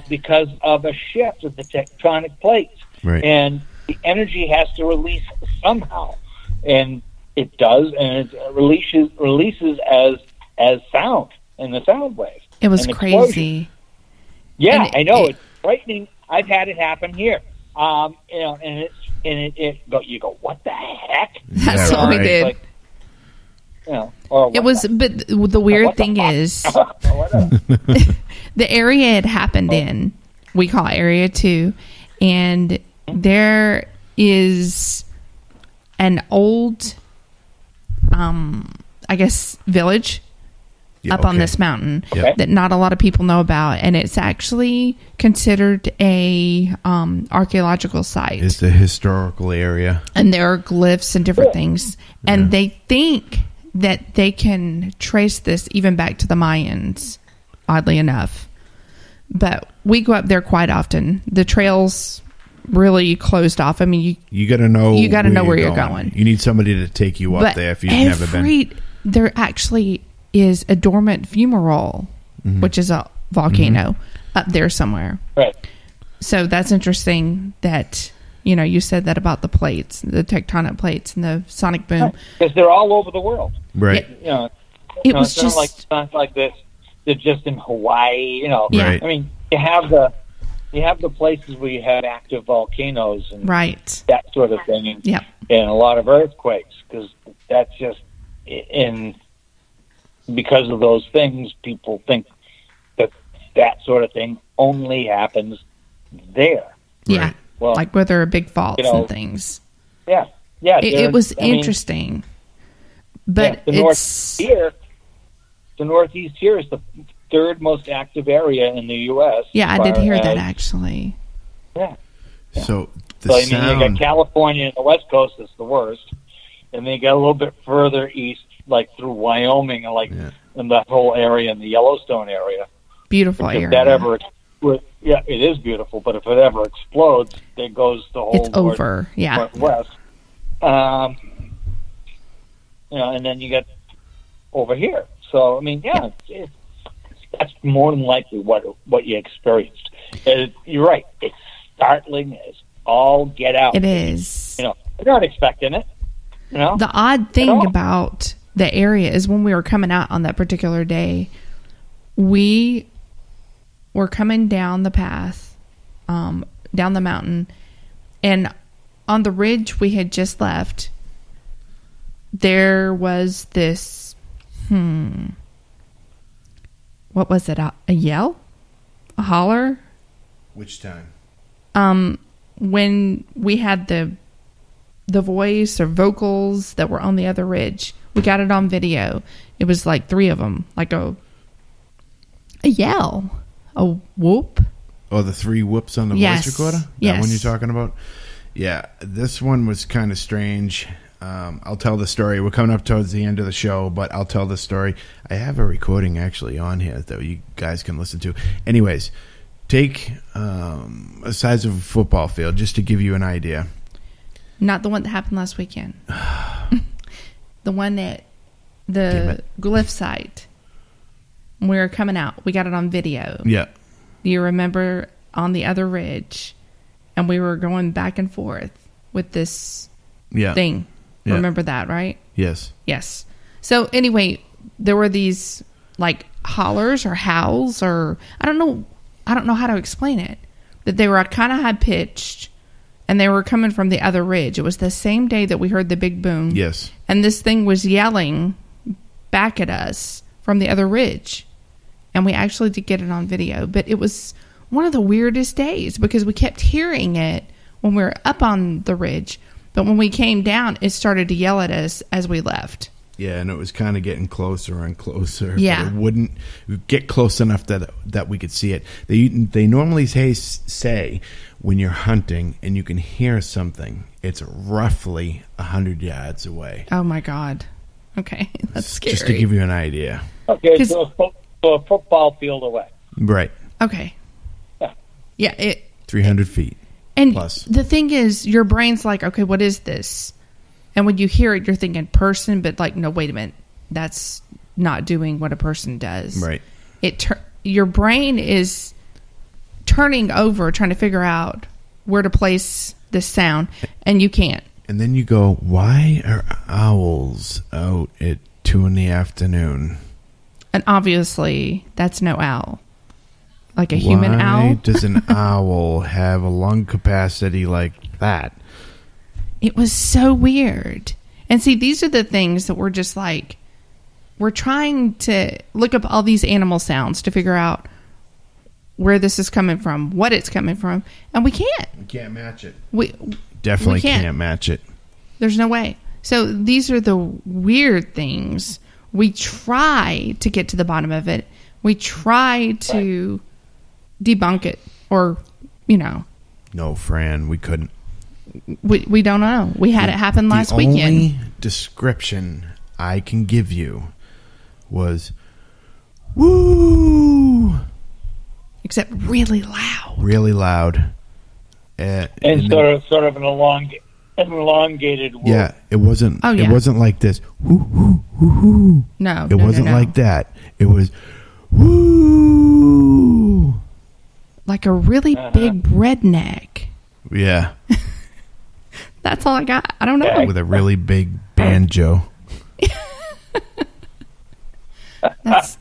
because of a shift of the tectonic plates. Right. And the energy has to release somehow. And it does, and it releases as sound in the sound wave. It was crazy. Yeah, I know. It's frightening. I've had it happen here. And you go, what the heck? That's what we did. Like, it was, but the weird thing is, the area it happened in, we call Area 2, And there is an old, I guess, village up on this mountain that not a lot of people know about, and it's actually considered a archaeological site. It's a historical area, and there are glyphs and different things, and they think that they can trace this even back to the Mayans, oddly enough. But we go up there quite often. The trail's really closed off. I mean, you got to know where you're going. You need somebody to take you up there if you've never been. There actually is a dormant fumarole, which is a volcano up there somewhere. Right. So that's interesting that, you said that about the plates, the tectonic plates and the sonic boom. Because they're all over the world. Right. It's not like this. They're just in Hawaii, Right. I mean, you have the places where you have active volcanoes and that sort of thing, and a lot of earthquakes, because that's just because of those things, people think that sort of thing only happens there. Yeah, right. Well, like where there are big faults and things. Yeah. It was interesting, but the Northeast here is the third most active area in the U.S. Yeah, I did hear that actually. Yeah. So you got California and the West Coast is the worst, and then you got a little bit further east, like through Wyoming, and in that whole area in the Yellowstone area. Beautiful area. If that ever, it is beautiful. But if it ever explodes, there goes the whole. It's over. Northwest. And then you get over here. So I mean, that's more than likely what you experienced. You're right. It's startling as all get out. It is. You're not expecting it. The odd thing about the area is when we were coming out on that particular day, we were coming down the path, down the mountain, and on the ridge we had just left, there was this, what was it? A yell? A holler? Which time? When we had the voice or vocals that were on the other ridge. We got it on video. It was like 3 of them, like a yell, a whoop. Oh, the 3 whoops on the voice recorder? Yes. That one you're talking about? Yeah, this one was kind of strange. I'll tell the story. We're coming up towards the end of the show, but I'll tell the story. I have a recording actually on here that you guys can listen to. Anyways, take a size of a football field just to give you an idea. Not the one that happened last weekend. The one at the glyph site. We were coming out. We got it on video. Yeah. Do you remember on the other ridge? And we were going back and forth with this thing. Yeah. Remember that, right? Yes. Yes. So anyway, there were these like hollers or howls or I don't know how to explain it. That they were kind of high pitched. And they were coming from the other ridge. It was the same day that we heard the big boom. Yes. And this thing was yelling back at us from the other ridge. And we actually did get it on video. But it was one of the weirdest days because we kept hearing it when we were up on the ridge. But when we came down, it started to yell at us as we left. Yeah, and it was kind of getting closer and closer. Yeah. But it wouldn't get close enough that we could see it. They normally say when you're hunting and you can hear something, it's roughly 100 yards away. Oh, my God. Okay, that's scary. Just to give you an idea. Okay, so a football field away. Right. Okay. Yeah. 300 feet. And plus. The thing is, your brain's like, okay, what is this? And when you hear it, you're thinking person, but like, no, wait a minute. That's not doing what a person does. Right. Your brain is turning over, trying to figure out where to place this sound, and you can't. And then you go, why are owls out at 2 p.m? And obviously, that's no owl. Like a human owl. Why does an owl have a lung capacity like that? It was so weird. And see, these are the things that we're just like, we're trying to look up all these animal sounds to figure out where this is coming from, what it's coming from, and we can't. We can't match it. We Definitely can't. can't match it. There's no way. So these are the weird things. We try to get to the bottom of it. We try to debunk it, or, No, Fran, we couldn't. We don't know. We had it happen last weekend. The only description I can give you was, woo! Except really loud. Really loud. And sort of an elongated word. Yeah, it wasn't. Oh, yeah. It wasn't like this. Woo, woo, woo, woo. No, it wasn't like that. It was woo, like a really big redneck. Yeah. That's all I got. I don't know. With a really big banjo. That's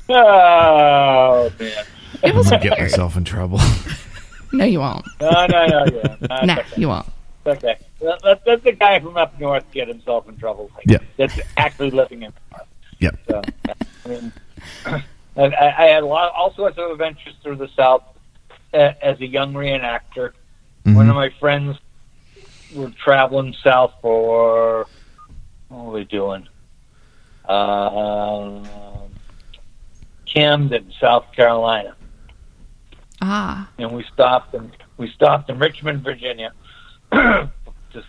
Oh, man. it was I'm gonna get weird. myself in trouble. No, you won't. No, yeah. No, Nah, it's okay. you won't. It's okay. Let the guy from up north get himself in trouble. Yeah. That's actually living in the north. Yep. So, I mean, and I had all sorts of adventures through the South as a young reenactor. Mm-hmm. One of my friends were traveling south for, what were we doing? Camden, South Carolina. Ah. And we stopped in Richmond, Virginia to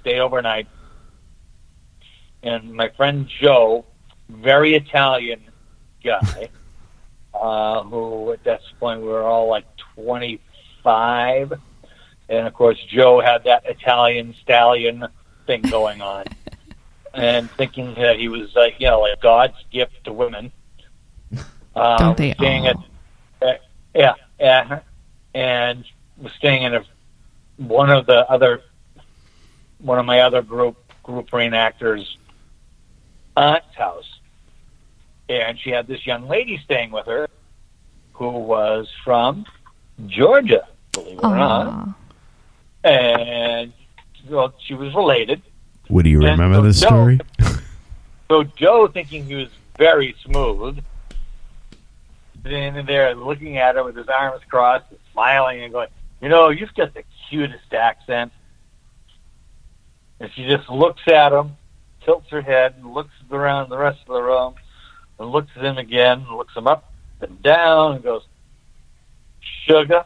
stay overnight. And my friend Joe, very Italian guy, who at that point we were all like 25. And of course, Joe had that Italian stallion thing going on. And thinking that he was like God's gift to women. Don't they all? Yeah. And was staying in one of my other group reenactors' aunt's house, and she had this young lady staying with her, who was from Georgia, believe it or not, and well, she was related. Would you remember so this story? So Joe, thinking he was very smooth, standing there looking at her with his arms crossed, smiling and going, you've got the cutest accent. And she just looks at him, tilts her head, and looks around the rest of the room, and looks at him again, and looks him up and down, and goes, "Sugar,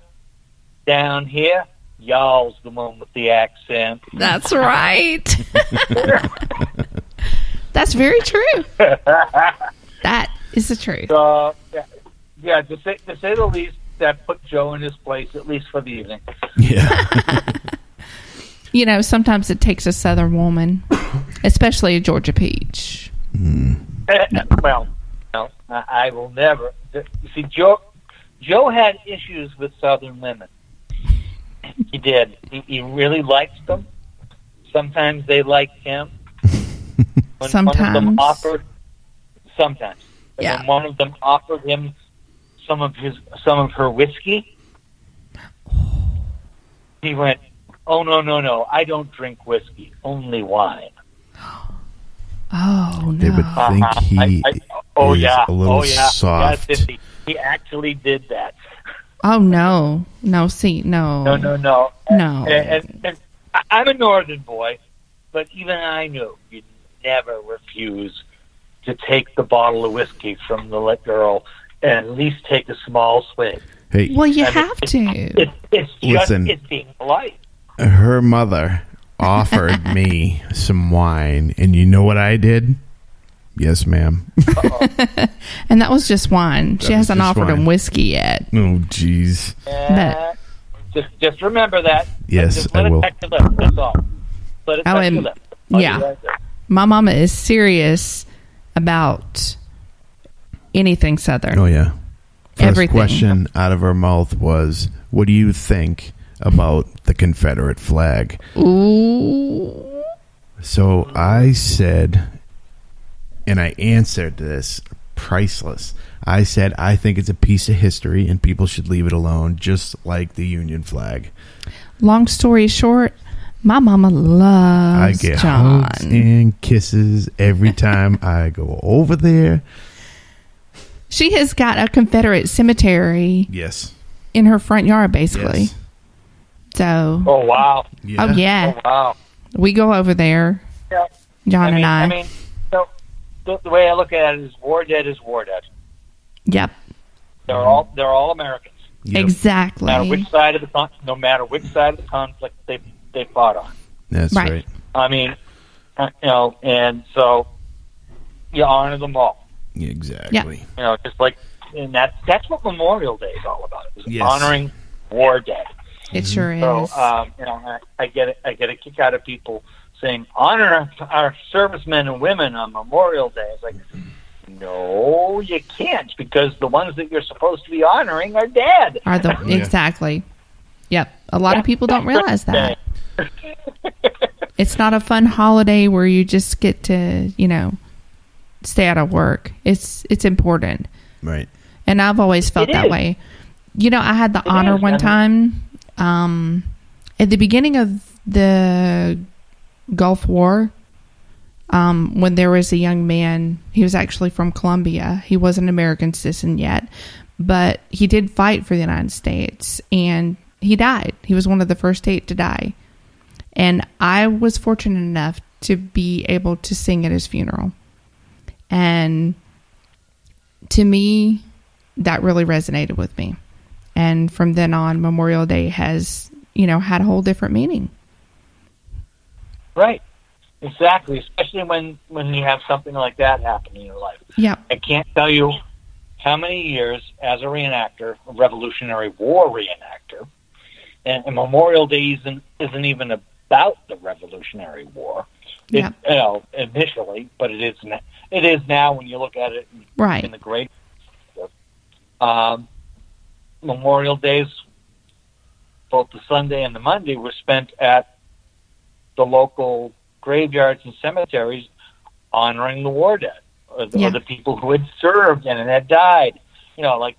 down here, y'all's the one with the accent." That's right. That's very true. That is the truth. Yeah, to say the least, that put Joe in his place, at least for the evening. Yeah. Sometimes it takes a Southern woman, especially a Georgia peach. Well, no, I will never. See, Joe had issues with Southern women. He did. He really liked them. Sometimes they liked him. Sometimes. One of them offered. Sometimes. Yeah. And one of them offered him some of her whiskey. He went, "Oh, no, I don't drink whiskey, only wine." Oh, no. They would think he is a little soft. Yes, he actually did that. Oh, no. No, see, no. No. No. And I'm a northern boy, but even I knew you'd never refuse to take the bottle of whiskey from the girl and at least take a small swig. Hey, Well, you have to. It's Listen. just being polite. her mother offered me some wine, and you know what I did? Yes, ma'am. And that was just wine. She was hasn't just offered wine. him whiskey yet. Oh, jeez. Just remember that. Yes, just I let will. it touch your lips. That's all. Let it touch your lips. Yeah. My mama is serious about anything Southern. Oh, yeah. First Everything. question out of her mouth was, what do you think about the Confederate flag? Ooh. So I said, and I answered this priceless. I said, I think it's a piece of history and people should leave it alone, just like the Union flag. Long story short, my mama I loves get John. hugs and kisses every time I go over there. She has got a Confederate cemetery. Yes. In her front yard, basically. Yes. So. Oh wow. Yeah. Oh yeah. Oh wow. We go over there. Yeah. John and I. I mean, so the way I look at it is, war dead is war dead. Yep. They're all Americans. Yep. Exactly. No matter which side of the conflict they fought on. That's right. I mean, and so you honor them all. Exactly. Yep. Just like, and that's what Memorial Day is all about. Is honoring war dead. It sure is. So I get it. I get a kick out of people saying honor our servicemen and women on Memorial Day. It's like, no, you can't, because the ones that you're supposed to be honoring are dead. Exactly. Yep. A lot of people don't realize that. It's not a fun holiday where you just get to, stay out of work. It's important. Right. And I've always felt that way. I had the honor one time at the beginning of the Gulf War, when there was a young man. He was actually from Colombia. He wasn't an American citizen yet, but he did fight for the United States, and he died. He was one of the first 8 to die. And I was fortunate enough to be able to sing at his funeral. And to me, that really resonated with me. And from then on, Memorial Day has, had a whole different meaning. Right. Exactly. Especially when you have something like that happen in your life. Yeah. I can't tell you how many years as a reenactor, a Revolutionary War reenactor, and Memorial Day isn't even about the Revolutionary War. Yeah. Initially, but it is now when you look at it in the great. Memorial Days, both the Sunday and the Monday, were spent at the local graveyards and cemeteries honoring the war dead, or the people who had served and had died. Like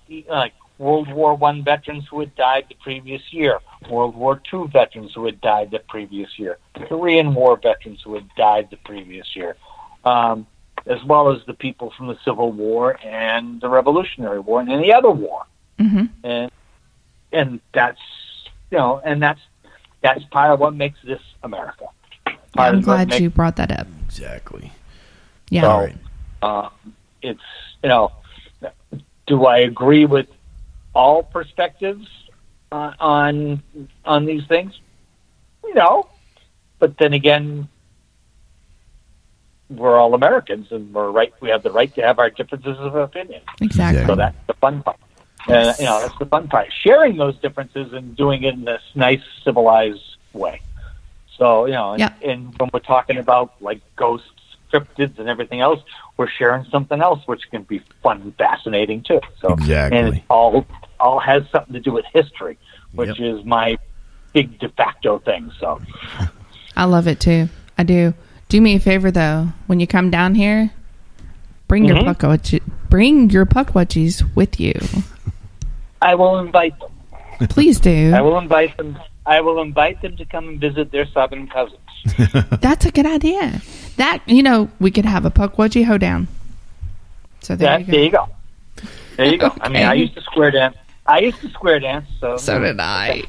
World War I veterans who had died the previous year, World War II veterans who had died the previous year, Korean War veterans who had died the previous year, as well as the people from the Civil War and the Revolutionary War and any other war. Mm-hmm. And that's that's part of what makes this America. I'm glad you brought that up. Exactly. Yeah. So, it's do I agree with all perspectives on these things? But then again, we're all Americans, and we have the right to have our differences of opinion. Exactly. So that's the fun part. That's the fun part. Sharing those differences and doing it in this nice, civilized way. So, and when we're talking about like ghosts, cryptids, and everything else, we're sharing something else which can be fun and fascinating too. So, exactly. And it all has something to do with history, which is my big de facto thing. So, I love it too. I do. Do me a favor though, when you come down here, bring your Pukwudgies with you. I will invite them. Please do. I will invite them. I will invite them to come and visit their southern cousins. That's a good idea. That we could have a Pukwudgie hoedown. So there you go. There you go. Okay. I mean, I used to square dance. So did I.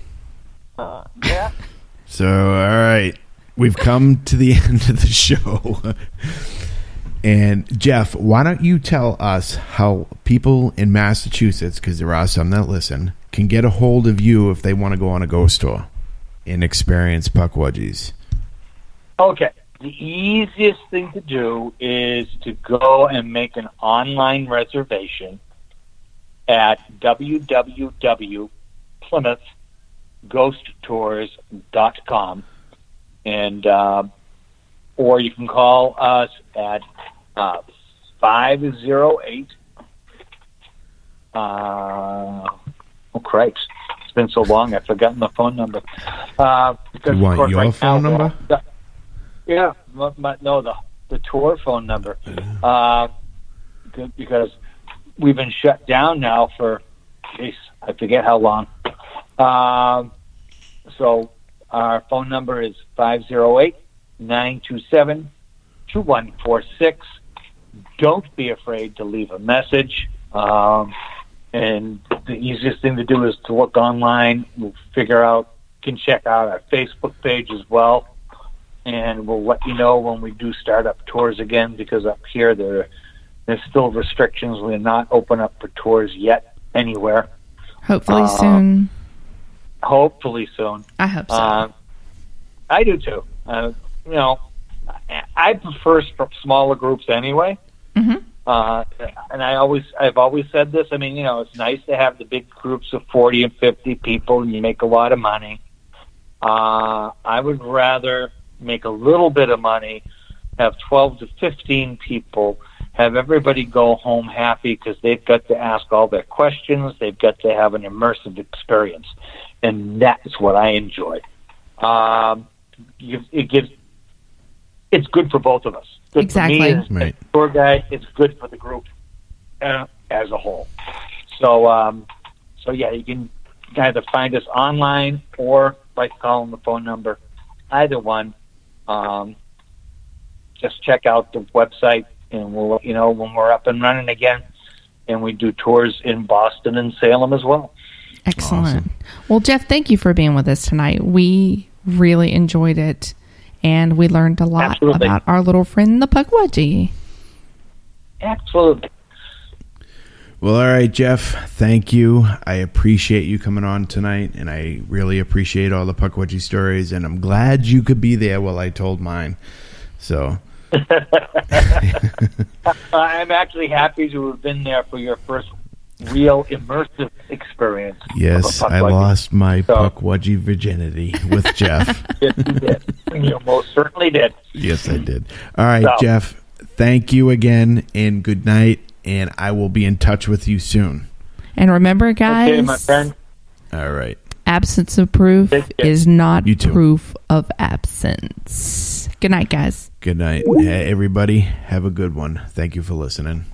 Yeah. So all right, we've come to the end of the show. And Geoff, why don't you tell us how people in Massachusetts, because there are some that listen, can get a hold of you if they want to go on a ghost tour and experience Pukwudgies? Okay. The easiest thing to do is to go and make an online reservation at www.plymouthghosttours.com, and or you can call us at 508. Oh Christ! It's been so long, I've forgotten the phone number. You want your phone number? Yeah, the tour phone number. Because we've been shut down now for, I forget how long. So our phone number is 508-927-2146. Don't be afraid to leave a message. And the easiest thing to do is to look online. We'll can check out our Facebook page as well. And we'll let you know when we do start up tours again, because up here there's still restrictions. We're not open up for tours yet anywhere. Hopefully soon. Hopefully soon. I hope so. I do too. I prefer smaller groups anyway. Mm-hmm. And I've always said this. I mean, it's nice to have the big groups of 40 and 50 people, and you make a lot of money. I would rather make a little bit of money, have 12 to 15 people, have everybody go home happy because they've got to ask all their questions. They've got to have an immersive experience, and that's what I enjoy. It's good for both of us. Good exactly. For me as a tour guide. It's good for the group as a whole. So yeah, you can either find us online or by calling the phone number. Either one. Just check out the website, and we'll let you know when we're up and running again. And we do tours in Boston and Salem as well. Excellent. Awesome. Well, Geoff, thank you for being with us tonight. We really enjoyed it, and we learned a lot about our little friend, the Pukwudgie. Absolutely. Well, all right, Geoff, thank you. I appreciate you coming on tonight, and I really appreciate all the Pukwudgie stories, and I'm glad you could be there while I told mine. So I'm actually happy to have been there for your first real immersive experience. Yes, I lost my Pukwudgie virginity with Geoff. Yes, you did. You most certainly did. Yes, I did. All right, Geoff, thank you again, and good night, and I will be in touch with you soon. And remember, guys, okay, my friend. All right. Absence of proof is not proof of absence. Good night, guys. Good night. Hey, everybody, have a good one. Thank you for listening.